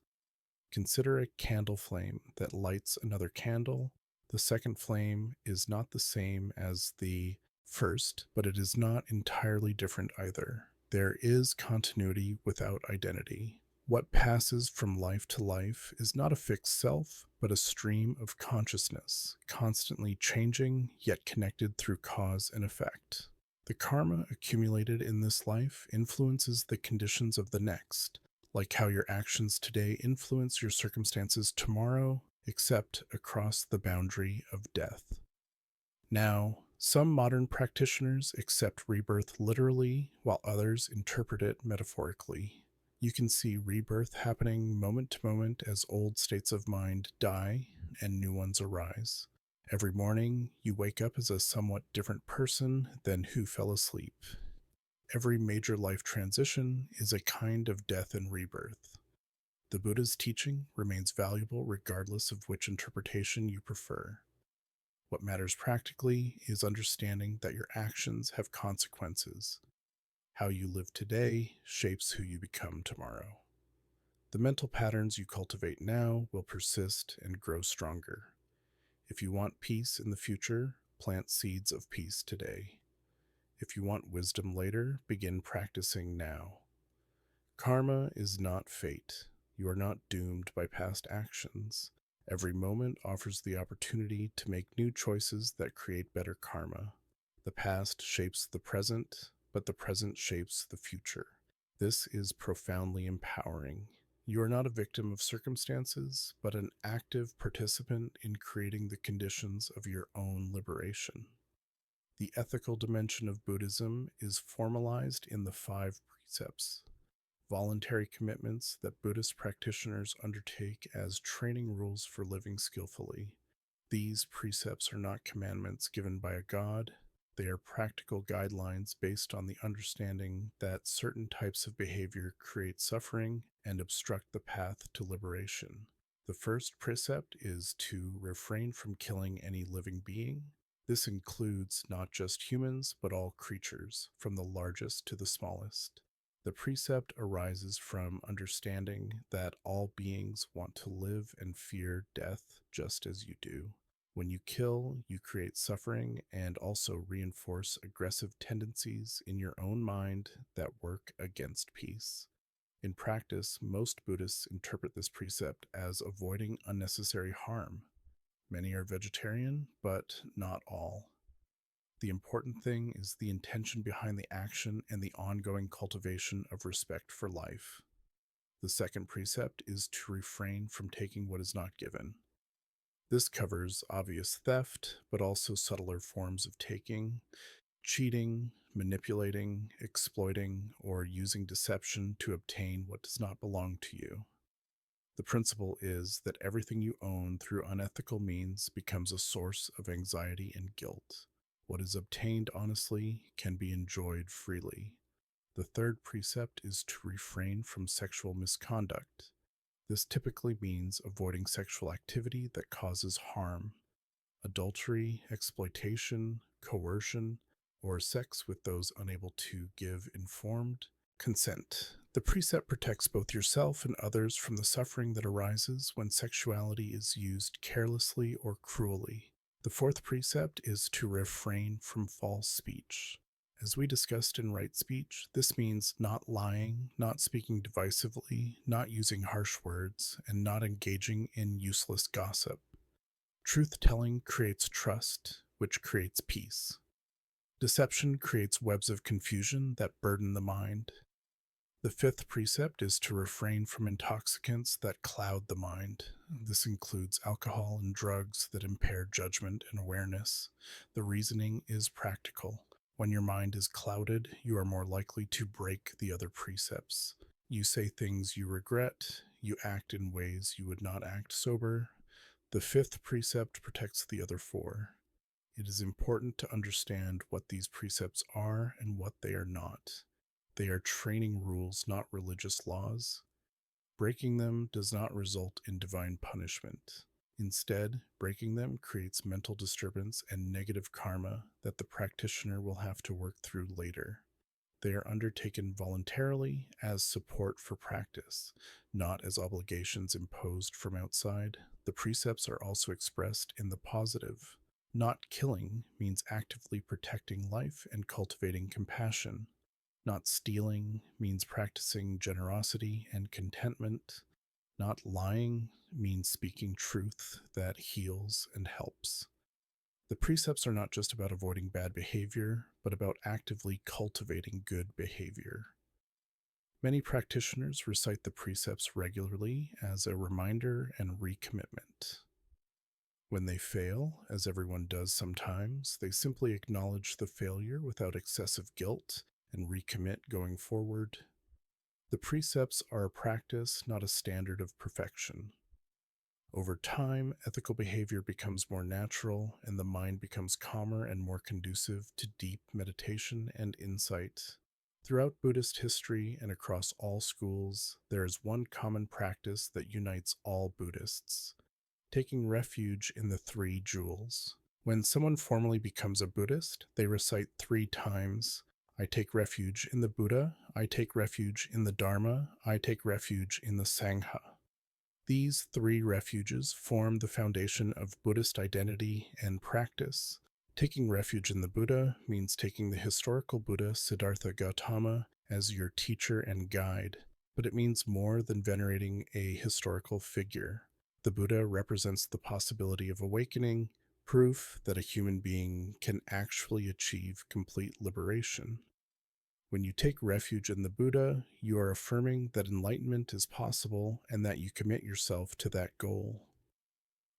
Consider a candle flame that lights another candle. The second flame is not the same as the first, but it is not entirely different either. There is continuity without identity. What passes from life to life is not a fixed self, but a stream of consciousness, constantly changing, yet connected through cause and effect. The karma accumulated in this life influences the conditions of the next, like how your actions today influence your circumstances tomorrow, except across the boundary of death. Now, some modern practitioners accept rebirth literally, while others interpret it metaphorically. You can see rebirth happening moment to moment as old states of mind die and new ones arise. Every morning, you wake up as a somewhat different person than who fell asleep. Every major life transition is a kind of death and rebirth. The Buddha's teaching remains valuable regardless of which interpretation you prefer. What matters practically is understanding that your actions have consequences. How you live today shapes who you become tomorrow. The mental patterns you cultivate now will persist and grow stronger. If you want peace in the future, plant seeds of peace today. If you want wisdom later, begin practicing now. Karma is not fate. You are not doomed by past actions. Every moment offers the opportunity to make new choices that create better karma. The past shapes the present, but the present shapes the future. This is profoundly empowering. You are not a victim of circumstances, but an active participant in creating the conditions of your own liberation. The ethical dimension of Buddhism is formalized in the 5 precepts, voluntary commitments that Buddhist practitioners undertake as training rules for living skillfully. These precepts are not commandments given by a god, they are practical guidelines based on the understanding that certain types of behavior create suffering and obstruct the path to liberation. The first precept is to refrain from killing any living being. This includes not just humans, but all creatures, from the largest to the smallest. The precept arises from understanding that all beings want to live and fear death just as you do. When you kill, you create suffering and also reinforce aggressive tendencies in your own mind that work against peace. In practice, most Buddhists interpret this precept as avoiding unnecessary harm. Many are vegetarian, but not all. The important thing is the intention behind the action and the ongoing cultivation of respect for life. The second precept is to refrain from taking what is not given. This covers obvious theft, but also subtler forms of taking, cheating, manipulating, exploiting, or using deception to obtain what does not belong to you. The principle is that everything you own through unethical means becomes a source of anxiety and guilt. What is obtained honestly can be enjoyed freely. The third precept is to refrain from sexual misconduct. This typically means avoiding sexual activity that causes harm. Adultery, exploitation, coercion, or sex with those unable to give informed consent. The precept protects both yourself and others from the suffering that arises when sexuality is used carelessly or cruelly. The fourth precept is to refrain from false speech. As we discussed in right speech, this means not lying, not speaking divisively, not using harsh words, and not engaging in useless gossip. Truth-telling creates trust, which creates peace. Deception creates webs of confusion that burden the mind. The fifth precept is to refrain from intoxicants that cloud the mind. This includes alcohol and drugs that impair judgment and awareness. The reasoning is practical. When your mind is clouded, you are more likely to break the other precepts. You say things you regret, you act in ways you would not act sober. The fifth precept protects the other 4. It is important to understand what these precepts are and what they are not. They are training rules, not religious laws. Breaking them does not result in divine punishment. Instead, breaking them creates mental disturbance and negative karma that the practitioner will have to work through later. They are undertaken voluntarily as support for practice, not as obligations imposed from outside. The precepts are also expressed in the positive. Not killing means actively protecting life and cultivating compassion. Not stealing means practicing generosity and contentment. Not lying means speaking truth that heals and helps. The precepts are not just about avoiding bad behavior, but about actively cultivating good behavior. Many practitioners recite the precepts regularly as a reminder and recommitment. When they fail, as everyone does sometimes, they simply acknowledge the failure without excessive guilt and recommit going forward. The precepts are a practice, not a standard of perfection. Over time, ethical behavior becomes more natural, and the mind becomes calmer and more conducive to deep meditation and insight. Throughout Buddhist history and across all schools, there is one common practice that unites all Buddhists: taking refuge in the three jewels. When someone formally becomes a Buddhist, they recite 3 times: I take refuge in the Buddha, I take refuge in the Dharma, I take refuge in the Sangha. These three refuges form the foundation of Buddhist identity and practice. Taking refuge in the Buddha means taking the historical Buddha Siddhartha Gautama as your teacher and guide, but it means more than venerating a historical figure. The Buddha represents the possibility of awakening, proof that a human being can actually achieve complete liberation. When you take refuge in the Buddha, you are affirming that enlightenment is possible and that you commit yourself to that goal.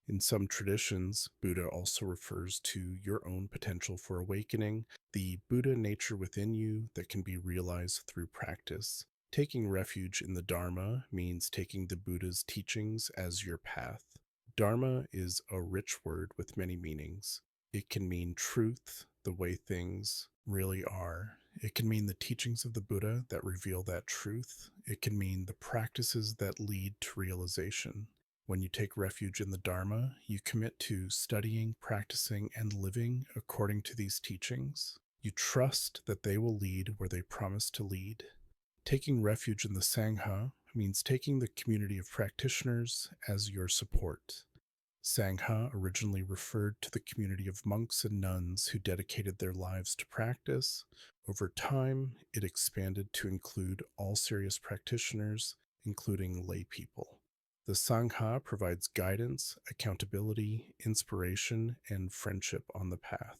In some traditions, Buddha also refers to your own potential for awakening, the Buddha nature within you that can be realized through practice. Taking refuge in the Dharma means taking the Buddha's teachings as your path. Dharma is a rich word with many meanings. It can mean truth, the way things really are. It can mean the teachings of the Buddha that reveal that truth. It can mean the practices that lead to realization. When you take refuge in the Dharma, you commit to studying, practicing, and living according to these teachings. You trust that they will lead where they promise to lead. Taking refuge in the Sangha means taking the community of practitioners as your support. Sangha originally referred to the community of monks and nuns who dedicated their lives to practice. Over time, it expanded to include all serious practitioners, including lay people. The Sangha provides guidance, accountability, inspiration, and friendship on the path.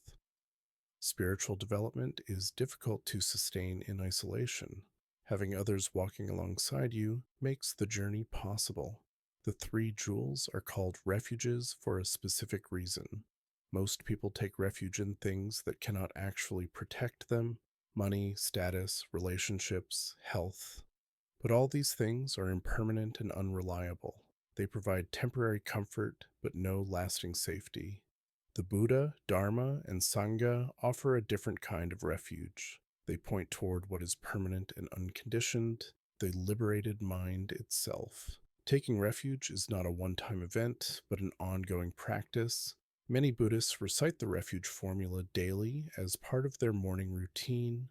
Spiritual development is difficult to sustain in isolation. Having others walking alongside you makes the journey possible. The three jewels are called refuges for a specific reason. Most people take refuge in things that cannot actually protect them: money, status, relationships, health. But all these things are impermanent and unreliable. They provide temporary comfort, but no lasting safety. The Buddha, Dharma, and Sangha offer a different kind of refuge. They point toward what is permanent and unconditioned, the liberated mind itself. Taking refuge is not a one-time event, but an ongoing practice. Many Buddhists recite the refuge formula daily as part of their morning routine.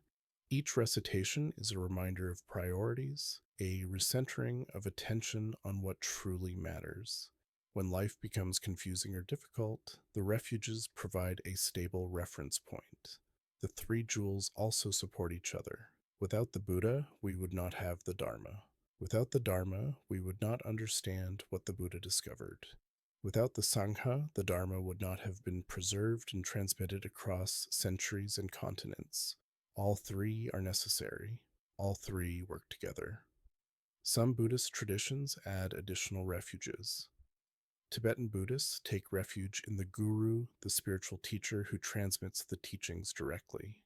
Each recitation is a reminder of priorities, a recentering of attention on what truly matters. When life becomes confusing or difficult, the refuges provide a stable reference point. The three jewels also support each other. Without the Buddha, we would not have the Dharma. Without the Dharma, we would not understand what the Buddha discovered. Without the Sangha, the Dharma would not have been preserved and transmitted across centuries and continents. All three are necessary. All three work together. Some Buddhist traditions add additional refuges. Tibetan Buddhists take refuge in the guru, the spiritual teacher who transmits the teachings directly.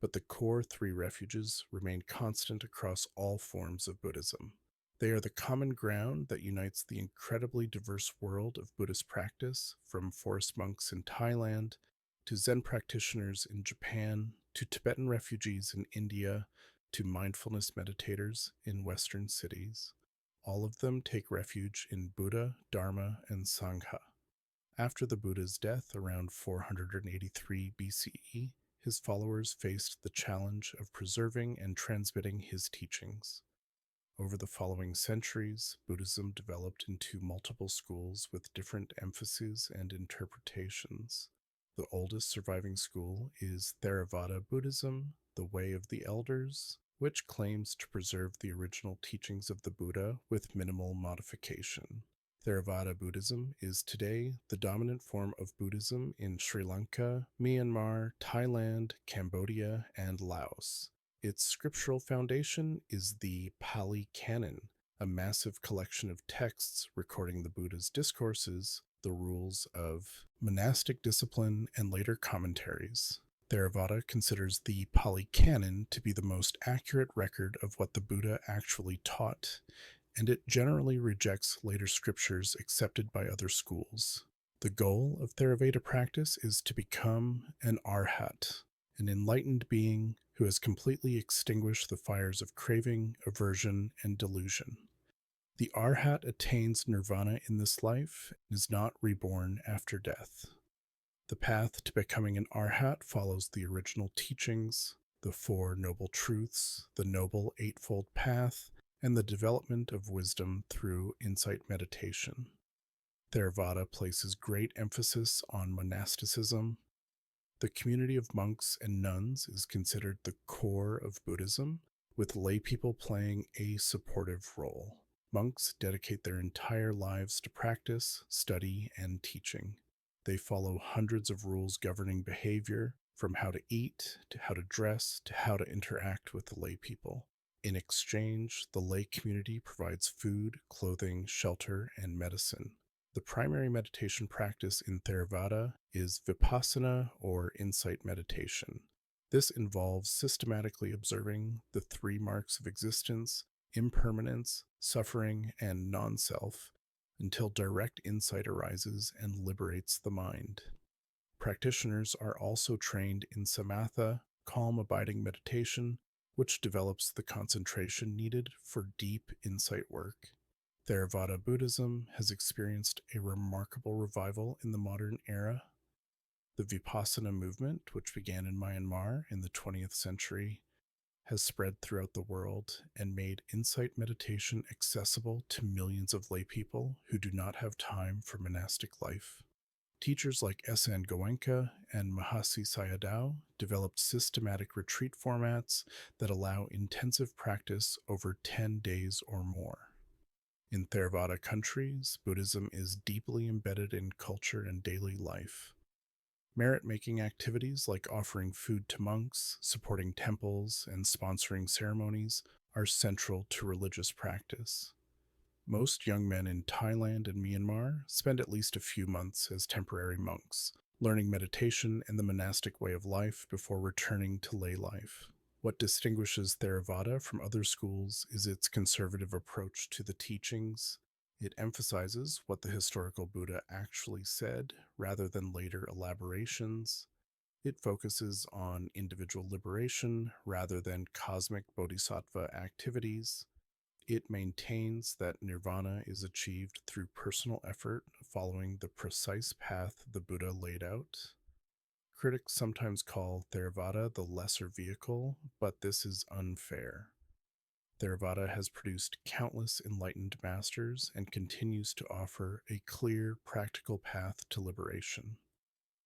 But the core three refuges remain constant across all forms of Buddhism. They are the common ground that unites the incredibly diverse world of Buddhist practice, from forest monks in Thailand to Zen practitioners in Japan, to Tibetan refugees in India, to mindfulness meditators in Western cities. All of them take refuge in Buddha, Dharma, and Sangha. After the Buddha's death around 483 BCE, his followers faced the challenge of preserving and transmitting his teachings. Over the following centuries, Buddhism developed into multiple schools with different emphases and interpretations. The oldest surviving school is Theravada Buddhism, the Way of the Elders, which claims to preserve the original teachings of the Buddha with minimal modification. Theravada Buddhism is today the dominant form of Buddhism in Sri Lanka, Myanmar, Thailand, Cambodia, and Laos. Its scriptural foundation is the Pali Canon, a massive collection of texts recording the Buddha's discourses, the rules of monastic discipline and later commentaries. Theravada considers the Pali Canon to be the most accurate record of what the Buddha actually taught, and it generally rejects later scriptures accepted by other schools. The goal of Theravada practice is to become an arhat, an enlightened being who has completely extinguished the fires of craving, aversion, and delusion. The arhat attains nirvana in this life and is not reborn after death. The path to becoming an arhat follows the original teachings, the Four Noble Truths, the Noble Eightfold Path, and the development of wisdom through insight meditation. Theravada places great emphasis on monasticism. The community of monks and nuns is considered the core of Buddhism, with lay people playing a supportive role. Monks dedicate their entire lives to practice, study, and teaching. They follow hundreds of rules governing behavior, from how to eat, to how to dress, to how to interact with the lay people. In exchange, the lay community provides food, clothing, shelter, and medicine. The primary meditation practice in Theravada is vipassana or insight meditation. This involves systematically observing the three marks of existence, impermanence, suffering, and non-self, until direct insight arises and liberates the mind. Practitioners are also trained in samatha, calm abiding meditation, which develops the concentration needed for deep insight work. Theravada Buddhism has experienced a remarkable revival in the modern era. The Vipassana movement, which began in Myanmar in the 20th century, has spread throughout the world and made insight meditation accessible to millions of laypeople who do not have time for monastic life. Teachers like S.N. Goenka and Mahasi Sayadaw developed systematic retreat formats that allow intensive practice over 10 days or more. In Theravada countries, Buddhism is deeply embedded in culture and daily life. Merit-making activities like offering food to monks, supporting temples, and sponsoring ceremonies are central to religious practice. Most young men in Thailand and Myanmar spend at least a few months as temporary monks, learning meditation and the monastic way of life before returning to lay life. What distinguishes Theravada from other schools is its conservative approach to the teachings. It emphasizes what the historical Buddha actually said rather than later elaborations. It focuses on individual liberation rather than cosmic bodhisattva activities. It maintains that nirvana is achieved through personal effort following the precise path the Buddha laid out. Critics sometimes call Theravada the lesser vehicle, but this is unfair. Theravada has produced countless enlightened masters and continues to offer a clear, practical path to liberation.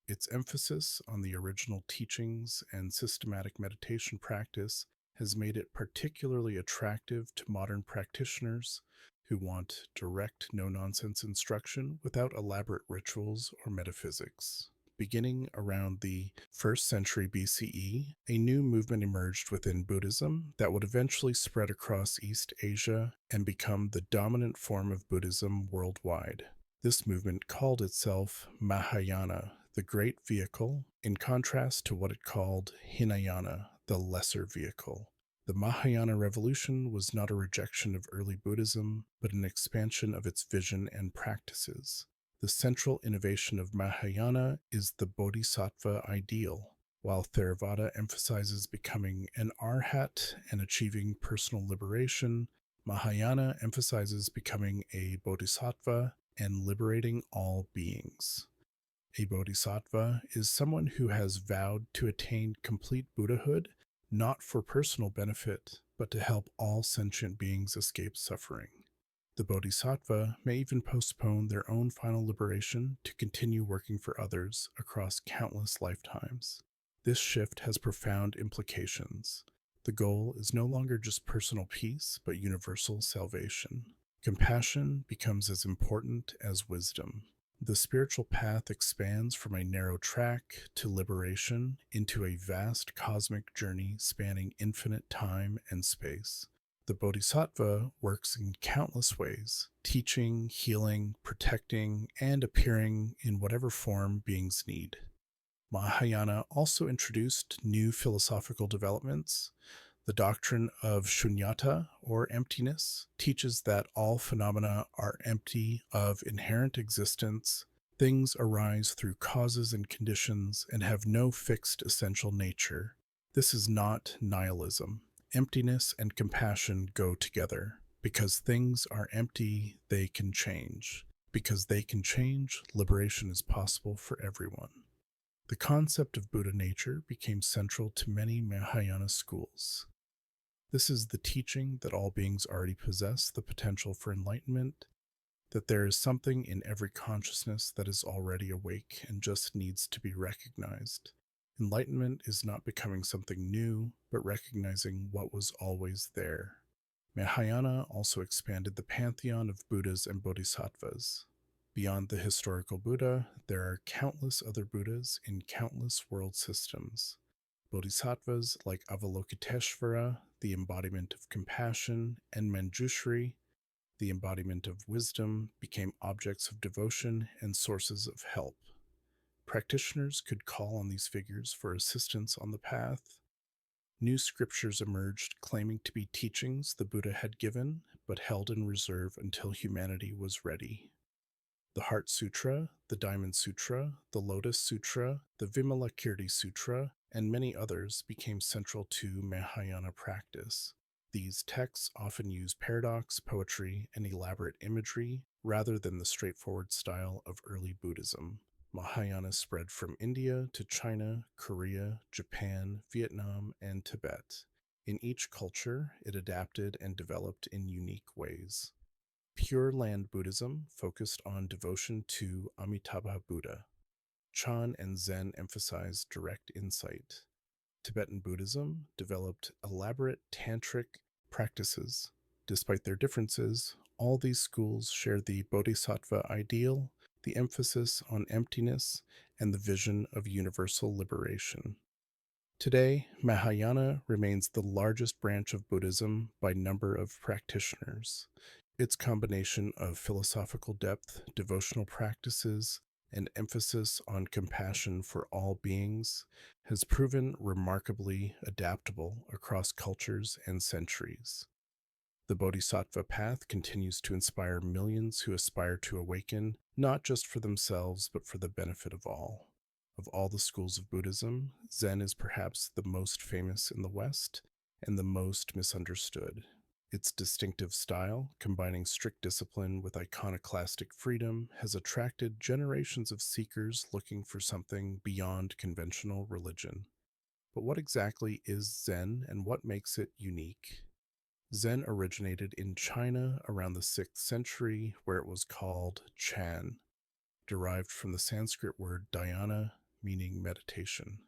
Its emphasis on the original teachings and systematic meditation practice has made it particularly attractive to modern practitioners who want direct, no-nonsense instruction without elaborate rituals or metaphysics. Beginning around the 1st century BCE, a new movement emerged within Buddhism that would eventually spread across East Asia and become the dominant form of Buddhism worldwide. This movement called itself Mahayana, the great vehicle, in contrast to what it called Hinayana, the lesser vehicle. The Mahayana revolution was not a rejection of early Buddhism, but an expansion of its vision and practices. The central innovation of Mahayana is the bodhisattva ideal. While Theravada emphasizes becoming an arhat and achieving personal liberation, Mahayana emphasizes becoming a bodhisattva and liberating all beings. A bodhisattva is someone who has vowed to attain complete Buddhahood, not for personal benefit, but to help all sentient beings escape suffering. The bodhisattva may even postpone their own final liberation to continue working for others across countless lifetimes. This shift has profound implications. The goal is no longer just personal peace, but universal salvation. Compassion becomes as important as wisdom. The spiritual path expands from a narrow track to liberation into a vast cosmic journey spanning infinite time and space. The Bodhisattva works in countless ways, teaching, healing, protecting, and appearing in whatever form beings need. Mahayana also introduced new philosophical developments. The doctrine of shunyata, or emptiness, teaches that all phenomena are empty of inherent existence. Things arise through causes and conditions and have no fixed essential nature. This is not nihilism. Emptiness and compassion go together. Because things are empty, they can change. Because they can change, liberation is possible for everyone. The concept of Buddha nature became central to many Mahayana schools. This is the teaching that all beings already possess the potential for enlightenment, that there is something in every consciousness that is already awake and just needs to be recognized. Enlightenment is not becoming something new, but recognizing what was always there. Mahayana also expanded the pantheon of Buddhas and Bodhisattvas. Beyond the historical Buddha, there are countless other Buddhas in countless world systems. Bodhisattvas like Avalokiteshvara, the embodiment of compassion, and Manjushri, the embodiment of wisdom, became objects of devotion and sources of help. Practitioners could call on these figures for assistance on the path. New scriptures emerged claiming to be teachings the Buddha had given, but held in reserve until humanity was ready. The Heart Sutra, the Diamond Sutra, the Lotus Sutra, the Vimalakirti Sutra, and many others became central to Mahayana practice. These texts often use paradox, poetry, and elaborate imagery rather than the straightforward style of early Buddhism. Mahayana spread from India to China, Korea, Japan, Vietnam, and Tibet. In each culture, it adapted and developed in unique ways. Pure Land Buddhism focused on devotion to Amitabha Buddha. Chan and Zen emphasized direct insight. Tibetan Buddhism developed elaborate tantric practices. Despite their differences, all these schools share the bodhisattva ideal, the emphasis on emptiness, and the vision of universal liberation. Today, Mahayana remains the largest branch of Buddhism by number of practitioners. Its combination of philosophical depth, devotional practices, and emphasis on compassion for all beings has proven remarkably adaptable across cultures and centuries. The Bodhisattva path continues to inspire millions who aspire to awaken, not just for themselves, but for the benefit of all. Of all the schools of Buddhism, Zen is perhaps the most famous in the West and the most misunderstood. Its distinctive style, combining strict discipline with iconoclastic freedom, has attracted generations of seekers looking for something beyond conventional religion. But what exactly is Zen and what makes it unique? Zen originated in China around the 6th century, where it was called Chan, derived from the Sanskrit word dhyana, meaning meditation.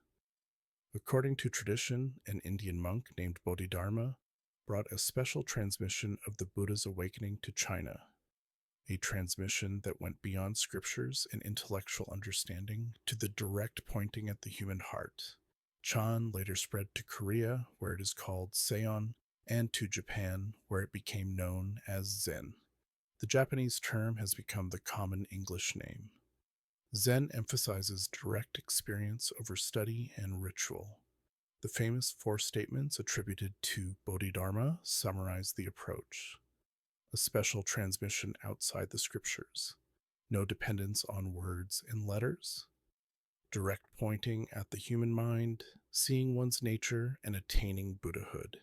According to tradition, an Indian monk named Bodhidharma brought a special transmission of the Buddha's awakening to China, a transmission that went beyond scriptures and intellectual understanding to the direct pointing at the human heart. Chan later spread to Korea, where it is called Seon, and to Japan, where it became known as Zen. The Japanese term has become the common English name. Zen emphasizes direct experience over study and ritual. The famous 4 statements attributed to Bodhidharma summarize the approach. A special transmission outside the scriptures. No dependence on words and letters. Direct pointing at the human mind, seeing one's nature, and attaining Buddhahood.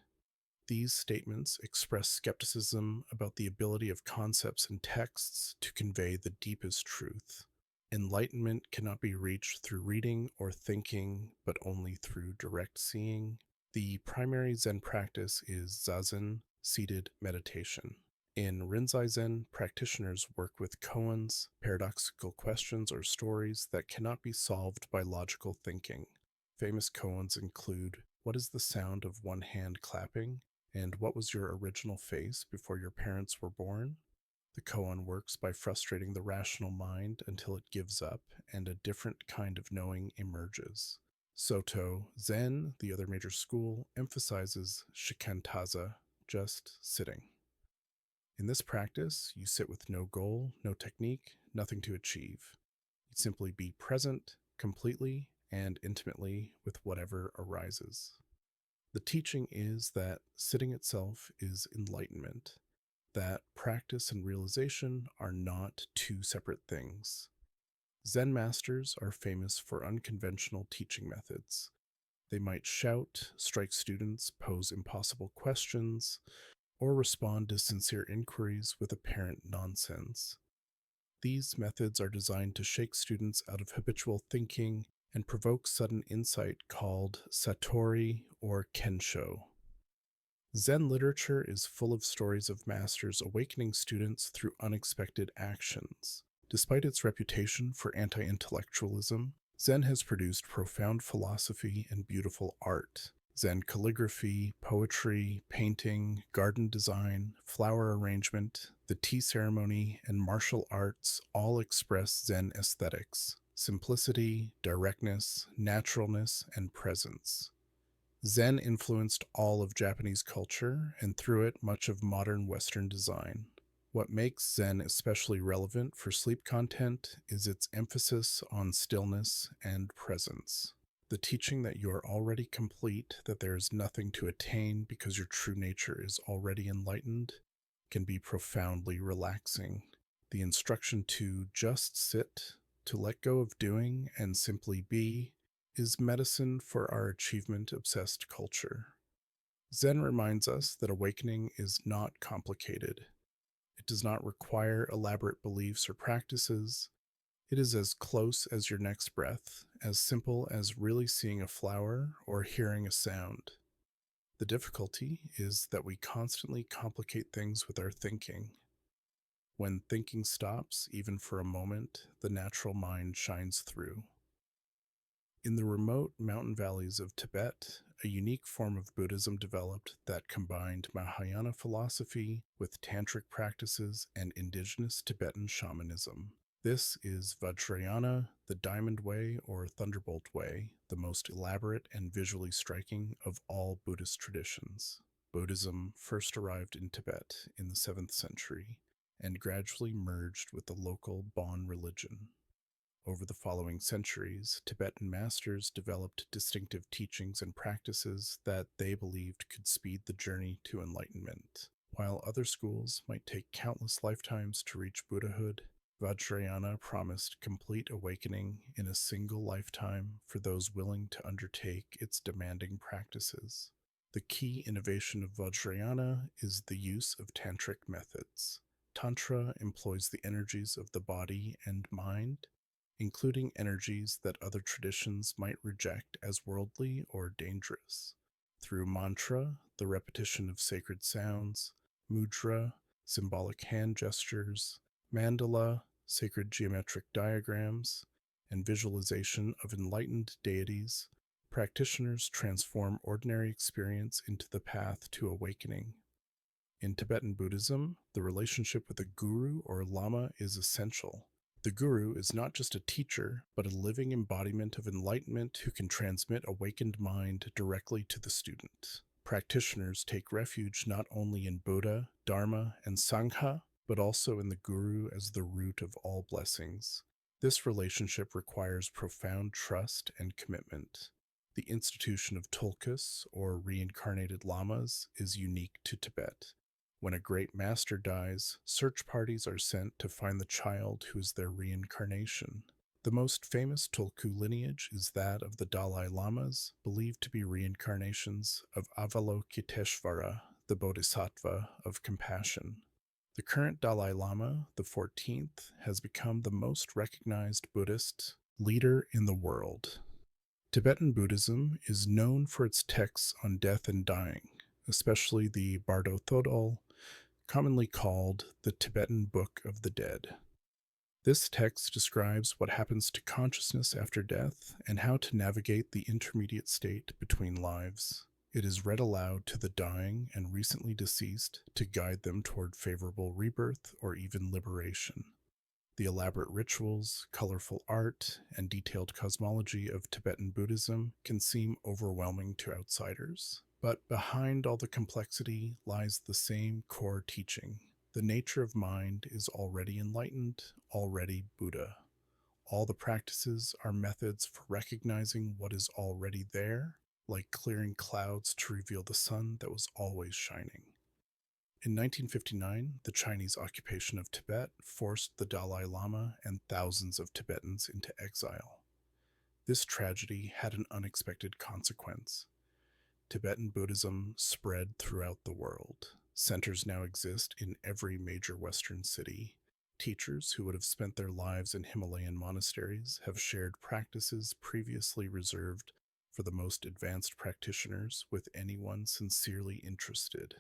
These statements express skepticism about the ability of concepts and texts to convey the deepest truth. Enlightenment cannot be reached through reading or thinking, but only through direct seeing. The primary Zen practice is zazen, seated meditation. In Rinzai Zen, practitioners work with koans, paradoxical questions or stories that cannot be solved by logical thinking. Famous koans include, what is the sound of one hand clapping? And what was your original face before your parents were born? The koan works by frustrating the rational mind until it gives up and a different kind of knowing emerges. Soto Zen, the other major school, emphasizes shikantaza, just sitting. In this practice, you sit with no goal, no technique, nothing to achieve. You simply be present, completely and intimately with whatever arises. The teaching is that sitting itself is enlightenment, that practice and realization are not two separate things. Zen masters are famous for unconventional teaching methods. They might shout, strike students, pose impossible questions, or respond to sincere inquiries with apparent nonsense. These methods are designed to shake students out of habitual thinking and provoke sudden insight called satori or kensho. Zen literature is full of stories of masters awakening students through unexpected actions. Despite its reputation for anti-intellectualism, Zen has produced profound philosophy and beautiful art. Zen calligraphy, poetry, painting, garden design, flower arrangement, the tea ceremony, and martial arts all express Zen aesthetics: simplicity, directness, naturalness, and presence. Zen influenced all of Japanese culture and through it much of modern Western design. What makes Zen especially relevant for sleep content is its emphasis on stillness and presence. The teaching that you are already complete, that there is nothing to attain because your true nature is already enlightened, can be profoundly relaxing. The instruction to just sit, to let go of doing and simply be, is medicine for our achievement-obsessed culture. Zen reminds us that awakening is not complicated. It does not require elaborate beliefs or practices. It is as close as your next breath, as simple as really seeing a flower or hearing a sound. The difficulty is that we constantly complicate things with our thinking. When thinking stops, even for a moment, the natural mind shines through. In the remote mountain valleys of Tibet, a unique form of Buddhism developed that combined Mahayana philosophy with tantric practices and indigenous Tibetan shamanism. This is Vajrayana, the Diamond Way or Thunderbolt Way, the most elaborate and visually striking of all Buddhist traditions. Buddhism first arrived in Tibet in the 7th century and gradually merged with the local Bon religion. Over the following centuries, Tibetan masters developed distinctive teachings and practices that they believed could speed the journey to enlightenment. While other schools might take countless lifetimes to reach Buddhahood, Vajrayana promised complete awakening in a single lifetime for those willing to undertake its demanding practices. The key innovation of Vajrayana is the use of tantric methods. Tantra employs the energies of the body and mind, including energies that other traditions might reject as worldly or dangerous. Through mantra, the repetition of sacred sounds, mudra, symbolic hand gestures, mandala, sacred geometric diagrams, and visualization of enlightened deities, practitioners transform ordinary experience into the path to awakening. In Tibetan Buddhism, the relationship with a guru or lama is essential. The guru is not just a teacher, but a living embodiment of enlightenment who can transmit awakened mind directly to the student. Practitioners take refuge not only in Buddha, Dharma, and Sangha, but also in the guru as the root of all blessings. This relationship requires profound trust and commitment. The institution of tulkus, or reincarnated lamas, is unique to Tibet. When a great master dies, search parties are sent to find the child who is their reincarnation. The most famous Tulku lineage is that of the Dalai Lamas, believed to be reincarnations of Avalokiteshvara, the Bodhisattva of compassion. The current Dalai Lama, the 14th, has become the most recognized Buddhist leader in the world. Tibetan Buddhism is known for its texts on death and dying, especially the Bardo Thodol, commonly called the Tibetan Book of the Dead. This text describes what happens to consciousness after death and how to navigate the intermediate state between lives. It is read aloud to the dying and recently deceased to guide them toward favorable rebirth or even liberation. The elaborate rituals, colorful art, and detailed cosmology of Tibetan Buddhism can seem overwhelming to outsiders. But behind all the complexity lies the same core teaching. The nature of mind is already enlightened, already Buddha. All the practices are methods for recognizing what is already there, like clearing clouds to reveal the sun that was always shining. In 1959, the Chinese occupation of Tibet forced the Dalai Lama and thousands of Tibetans into exile. This tragedy had an unexpected consequence. Tibetan Buddhism spread throughout the world. Centers now exist in every major Western city. Teachers who would have spent their lives in Himalayan monasteries have shared practices previously reserved for the most advanced practitioners with anyone sincerely interested.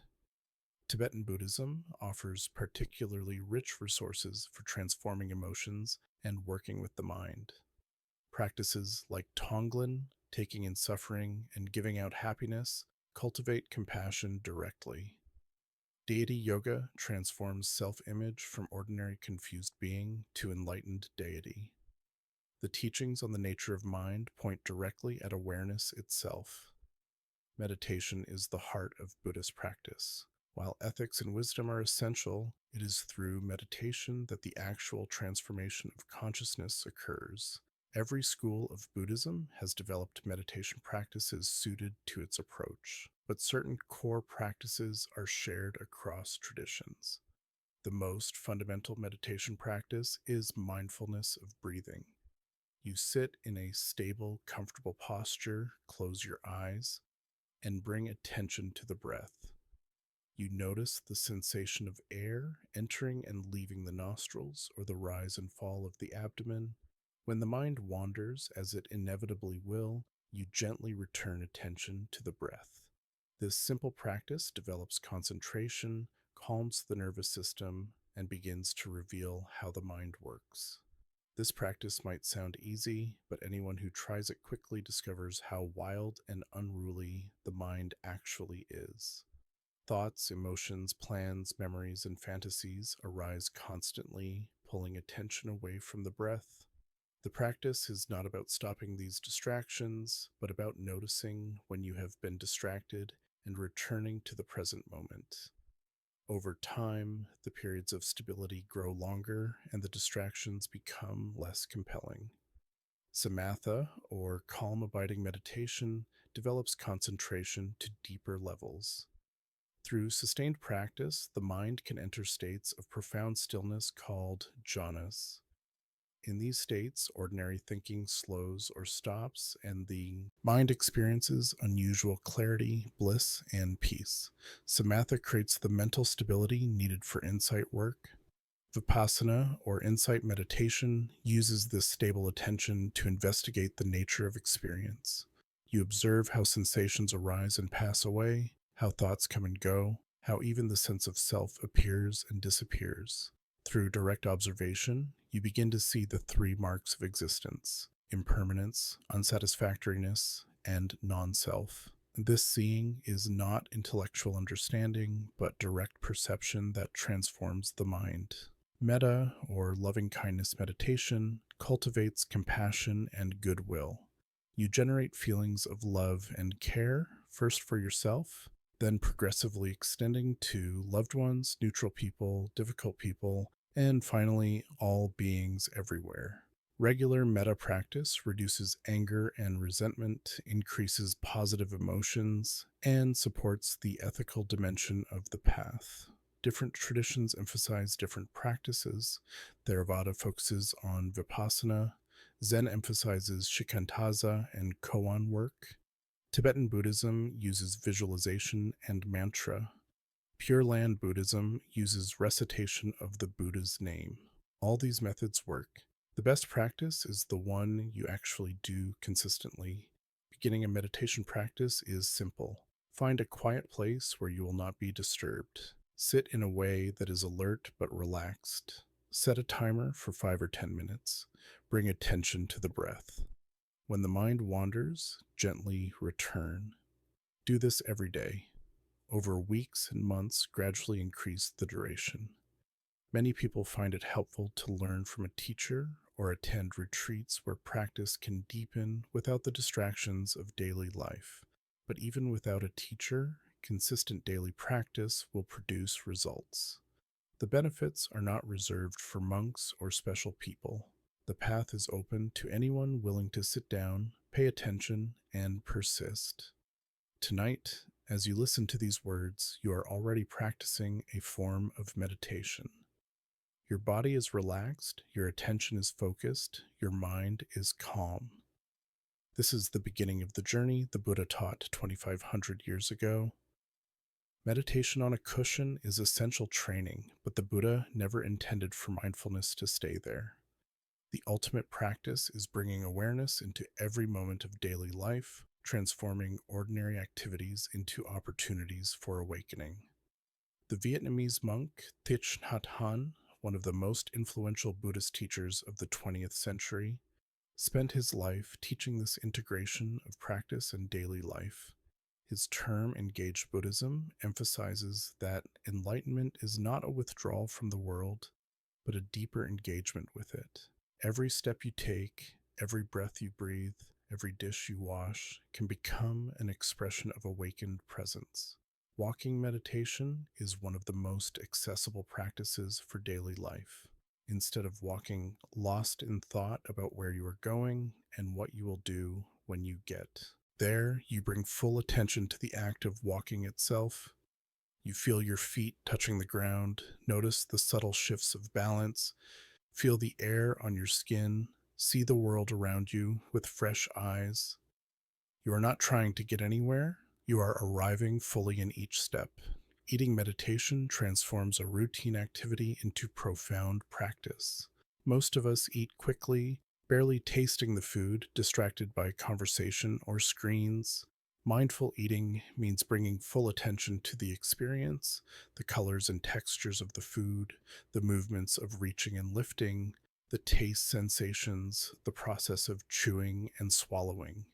Tibetan Buddhism offers particularly rich resources for transforming emotions and working with the mind. Practices like Tonglen, taking in suffering, and giving out happiness cultivate compassion directly. Deity yoga transforms self image from ordinary confused being to enlightened deity. The teachings on the nature of mind point directly at awareness itself. Meditation is the heart of Buddhist practice. While ethics and wisdom are essential, it is through meditation that the actual transformation of consciousness occurs. Every school of Buddhism has developed meditation practices suited to its approach, but certain core practices are shared across traditions. The most fundamental meditation practice is mindfulness of breathing. You sit in a stable, comfortable posture, close your eyes, and bring attention to the breath. You notice the sensation of air entering and leaving the nostrils or the rise and fall of the abdomen. When the mind wanders, as it inevitably will, you gently return attention to the breath. This simple practice develops concentration, calms the nervous system, and begins to reveal how the mind works. This practice might sound easy, but anyone who tries it quickly discovers how wild and unruly the mind actually is. Thoughts, emotions, plans, memories, and fantasies arise constantly, pulling attention away from the breath. The practice is not about stopping these distractions, but about noticing when you have been distracted and returning to the present moment. Over time, the periods of stability grow longer and the distractions become less compelling. Samatha, or calm abiding meditation, develops concentration to deeper levels. Through sustained practice, the mind can enter states of profound stillness called jhanas. In these states, ordinary thinking slows or stops, and the mind experiences unusual clarity, bliss, and peace. Samatha creates the mental stability needed for insight work. Vipassana, or insight meditation, uses this stable attention to investigate the nature of experience. You observe how sensations arise and pass away, how thoughts come and go, how even the sense of self appears and disappears. Through direct observation, you begin to see the three marks of existence: impermanence, unsatisfactoriness, and non self. This seeing is not intellectual understanding, but direct perception that transforms the mind. Metta, or loving kindness meditation, cultivates compassion and goodwill. You generate feelings of love and care, first for yourself, then progressively extending to loved ones, neutral people, difficult people, and finally, all beings everywhere. Regular metta practice reduces anger and resentment, increases positive emotions, and supports the ethical dimension of the path. Different traditions emphasize different practices. Theravada focuses on vipassana, Zen emphasizes shikantaza and koan work. Tibetan Buddhism uses visualization and mantra. Pure Land Buddhism uses recitation of the Buddha's name. All these methods work. The best practice is the one you actually do consistently. Beginning a meditation practice is simple. Find a quiet place where you will not be disturbed. Sit in a way that is alert but relaxed. Set a timer for 5 or 10 minutes. Bring attention to the breath. When the mind wanders, gently return. Do this every day. Over weeks and months, gradually increase the duration. Many people find it helpful to learn from a teacher or attend retreats where practice can deepen without the distractions of daily life. But even without a teacher, consistent daily practice will produce results. The benefits are not reserved for monks or special people. The path is open to anyone willing to sit down, pay attention, and persist. Tonight, as you listen to these words, you are already practicing a form of meditation. Your body is relaxed, your attention is focused, your mind is calm. This is the beginning of the journey the Buddha taught 2,500 years ago. Meditation on a cushion is essential training, but the Buddha never intended for mindfulness to stay there. The ultimate practice is bringing awareness into every moment of daily life, transforming ordinary activities into opportunities for awakening. The Vietnamese monk Thich Nhat Hanh, one of the most influential Buddhist teachers of the 20th century, spent his life teaching this integration of practice and daily life. His term Engaged Buddhism emphasizes that enlightenment is not a withdrawal from the world, but a deeper engagement with it. Every step you take, every breath you breathe, every dish you wash can become an expression of awakened presence. Walking meditation is one of the most accessible practices for daily life. Instead of walking lost in thought about where you are going and what you will do when you get there, you bring full attention to the act of walking itself. You feel your feet touching the ground, notice the subtle shifts of balance, feel the air on your skin, see the world around you with fresh eyes. You are not trying to get anywhere, you are arriving fully in each step. Eating meditation transforms a routine activity into profound practice. Most of us eat quickly, barely tasting the food, distracted by conversation or screens. Mindful eating means bringing full attention to the experience, the colors and textures of the food, the movements of reaching and lifting, the taste sensations, the process of chewing and swallowing.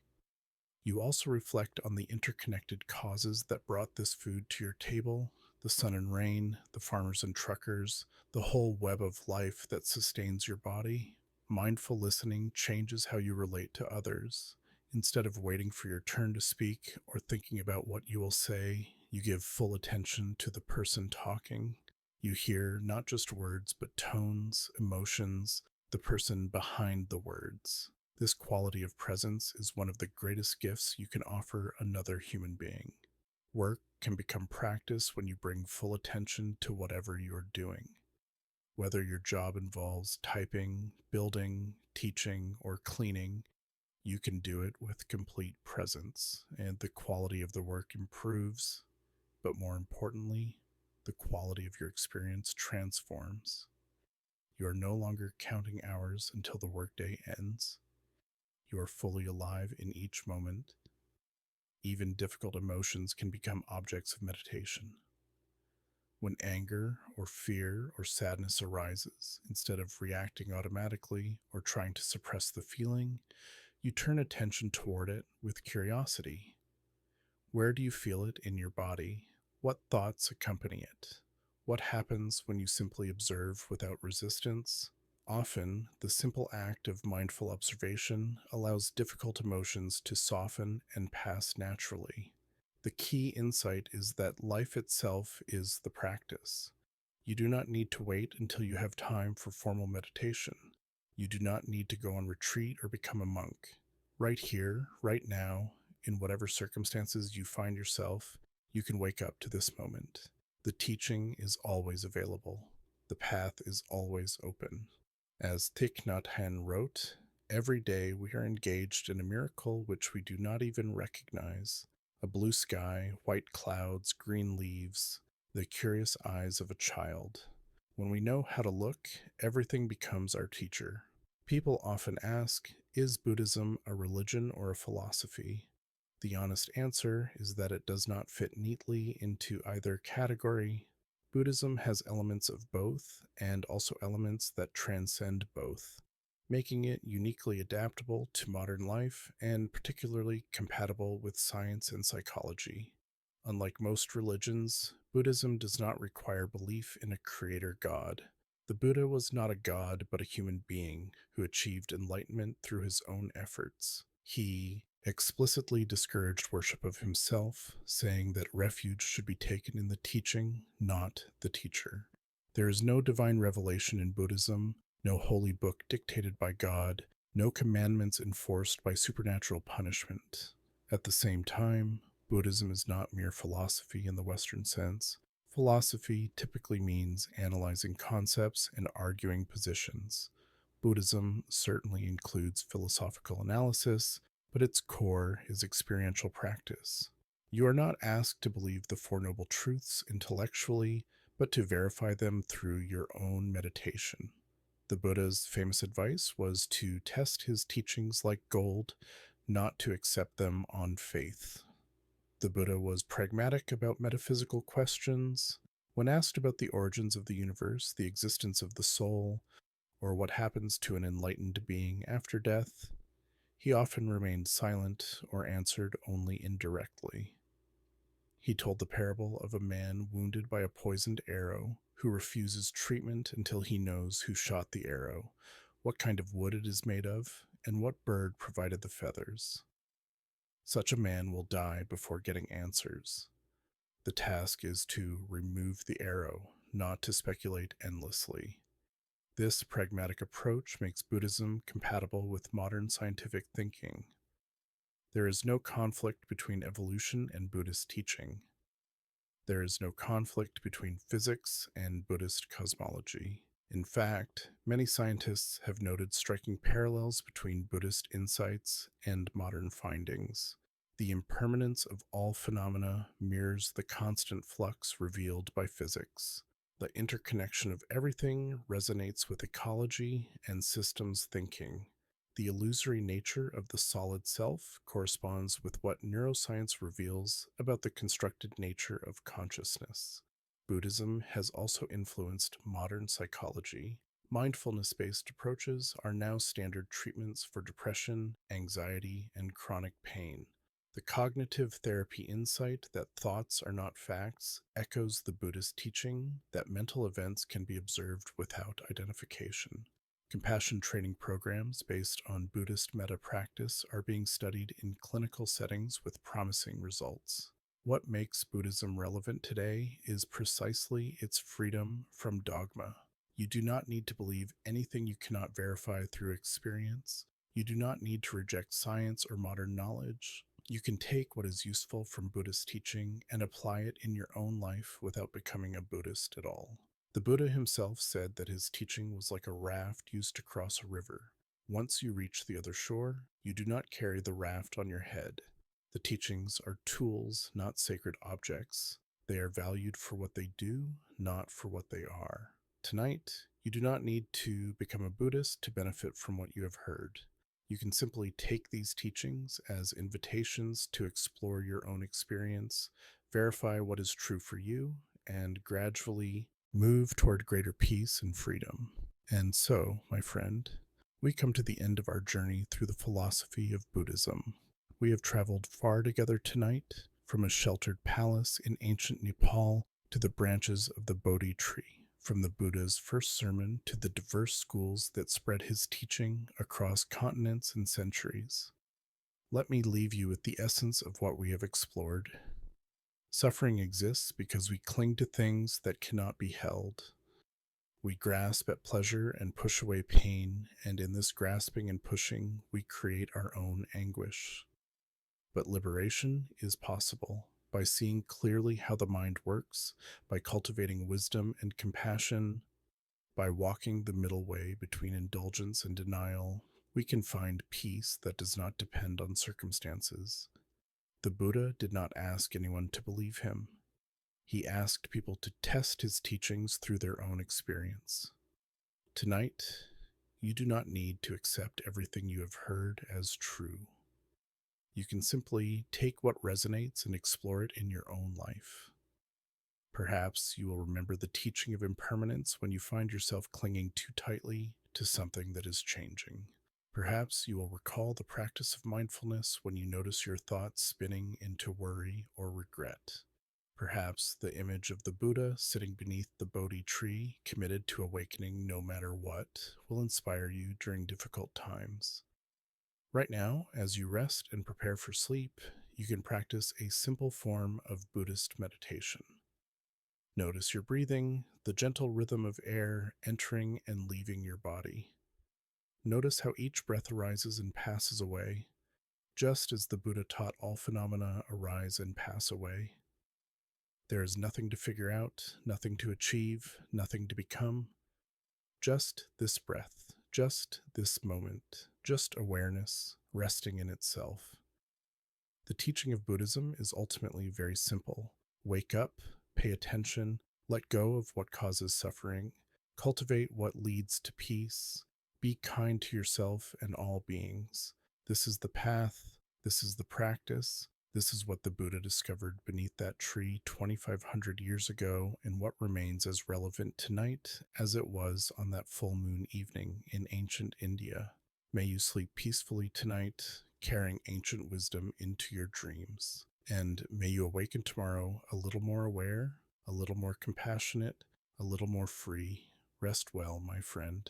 You also reflect on the interconnected causes that brought this food to your table, the sun and rain, the farmers and truckers, the whole web of life that sustains your body. Mindful listening changes how you relate to others. Instead of waiting for your turn to speak or thinking about what you will say, you give full attention to the person talking. You hear not just words, but tones, emotions, the person behind the words. This quality of presence is one of the greatest gifts you can offer another human being. Work can become practice when you bring full attention to whatever you are doing. Whether your job involves typing, building, teaching, or cleaning, you can do it with complete presence, and the quality of the work improves, but more importantly, the quality of your experience transforms. You are no longer counting hours until the workday ends. You are fully alive in each moment. Even difficult emotions can become objects of meditation. When anger or fear or sadness arises, instead of reacting automatically or trying to suppress the feeling, you turn attention toward it with curiosity. Where do you feel it in your body? What thoughts accompany it? What happens when you simply observe without resistance? Often, the simple act of mindful observation allows difficult emotions to soften and pass naturally. The key insight is that life itself is the practice. You do not need to wait until you have time for formal meditation. You do not need to go on retreat or become a monk. Right here, right now, in whatever circumstances you find yourself, you can wake up to this moment. The teaching is always available. The path is always open. As Thich Nhat Hanh wrote, every day we are engaged in a miracle which we do not even recognize. A blue sky, white clouds, green leaves, the curious eyes of a child. When we know how to look, everything becomes our teacher. People often ask, is Buddhism a religion or a philosophy? The honest answer is that it does not fit neatly into either category. Buddhism has elements of both, and also elements that transcend both, making it uniquely adaptable to modern life and particularly compatible with science and psychology. Unlike most religions, Buddhism does not require belief in a creator god. The Buddha was not a god, but a human being who achieved enlightenment through his own efforts. He explicitly discouraged worship of himself, saying that refuge should be taken in the teaching, not the teacher. There is no divine revelation in Buddhism, no holy book dictated by God, no commandments enforced by supernatural punishment. At the same time, Buddhism is not mere philosophy in the Western sense. Philosophy typically means analyzing concepts and arguing positions. Buddhism certainly includes philosophical analysis, but its core is experiential practice. You are not asked to believe the Four Noble Truths intellectually, but to verify them through your own meditation. The Buddha's famous advice was to test his teachings like gold, not to accept them on faith. The Buddha was pragmatic about metaphysical questions. When asked about the origins of the universe, the existence of the soul, or what happens to an enlightened being after death, he often remained silent or answered only indirectly. He told the parable of a man wounded by a poisoned arrow who refuses treatment until he knows who shot the arrow, what kind of wood it is made of, and what bird provided the feathers. Such a man will die before getting answers. The task is to remove the arrow, not to speculate endlessly. This pragmatic approach makes Buddhism compatible with modern scientific thinking. There is no conflict between evolution and Buddhist teaching. There is no conflict between physics and Buddhist cosmology. In fact, many scientists have noted striking parallels between Buddhist insights and modern findings. The impermanence of all phenomena mirrors the constant flux revealed by physics. The interconnection of everything resonates with ecology and systems thinking. The illusory nature of the solid self corresponds with what neuroscience reveals about the constructed nature of consciousness. Buddhism has also influenced modern psychology. Mindfulness-based approaches are now standard treatments for depression, anxiety, and chronic pain. The cognitive therapy insight that thoughts are not facts echoes the Buddhist teaching that mental events can be observed without identification. Compassion training programs based on Buddhist metta practice are being studied in clinical settings with promising results. What makes Buddhism relevant today is precisely its freedom from dogma. You do not need to believe anything you cannot verify through experience. You do not need to reject science or modern knowledge. You can take what is useful from Buddhist teaching and apply it in your own life without becoming a Buddhist at all. The Buddha himself said that his teaching was like a raft used to cross a river. Once you reach the other shore, you do not carry the raft on your head. The teachings are tools, not sacred objects. They are valued for what they do, not for what they are. Tonight, you do not need to become a Buddhist to benefit from what you have heard. You can simply take these teachings as invitations to explore your own experience, verify what is true for you, and gradually move toward greater peace and freedom. And so, my friend, we come to the end of our journey through the philosophy of Buddhism. We have traveled far together tonight, from a sheltered palace in ancient Nepal to the branches of the Bodhi tree, from the Buddha's first sermon to the diverse schools that spread his teaching across continents and centuries. Let me leave you with the essence of what we have explored. Suffering exists because we cling to things that cannot be held. We grasp at pleasure and push away pain, and in this grasping and pushing, we create our own anguish. But liberation is possible by seeing clearly how the mind works, by cultivating wisdom and compassion, by walking the middle way between indulgence and denial. We can find peace that does not depend on circumstances. The Buddha did not ask anyone to believe him. He asked people to test his teachings through their own experience. Tonight, you do not need to accept everything you have heard as true. You can simply take what resonates and explore it in your own life. Perhaps you will remember the teaching of impermanence when you find yourself clinging too tightly to something that is changing. Perhaps you will recall the practice of mindfulness when you notice your thoughts spinning into worry or regret. Perhaps the image of the Buddha sitting beneath the Bodhi tree, committed to awakening no matter what, will inspire you during difficult times. Right now, as you rest and prepare for sleep, you can practice a simple form of Buddhist meditation. Notice your breathing, the gentle rhythm of air entering and leaving your body. Notice how each breath arises and passes away, just as the Buddha taught all phenomena arise and pass away. There is nothing to figure out, nothing to achieve, nothing to become, just this breath, just this moment, just awareness, resting in itself. The teaching of Buddhism is ultimately very simple. Wake up, pay attention, let go of what causes suffering, cultivate what leads to peace, be kind to yourself and all beings. This is the path, this is the practice, this is what the Buddha discovered beneath that tree 2,500 years ago, and what remains as relevant tonight as it was on that full moon evening in ancient India. May you sleep peacefully tonight, carrying ancient wisdom into your dreams. And may you awaken tomorrow a little more aware, a little more compassionate, a little more free. Rest well, my friend.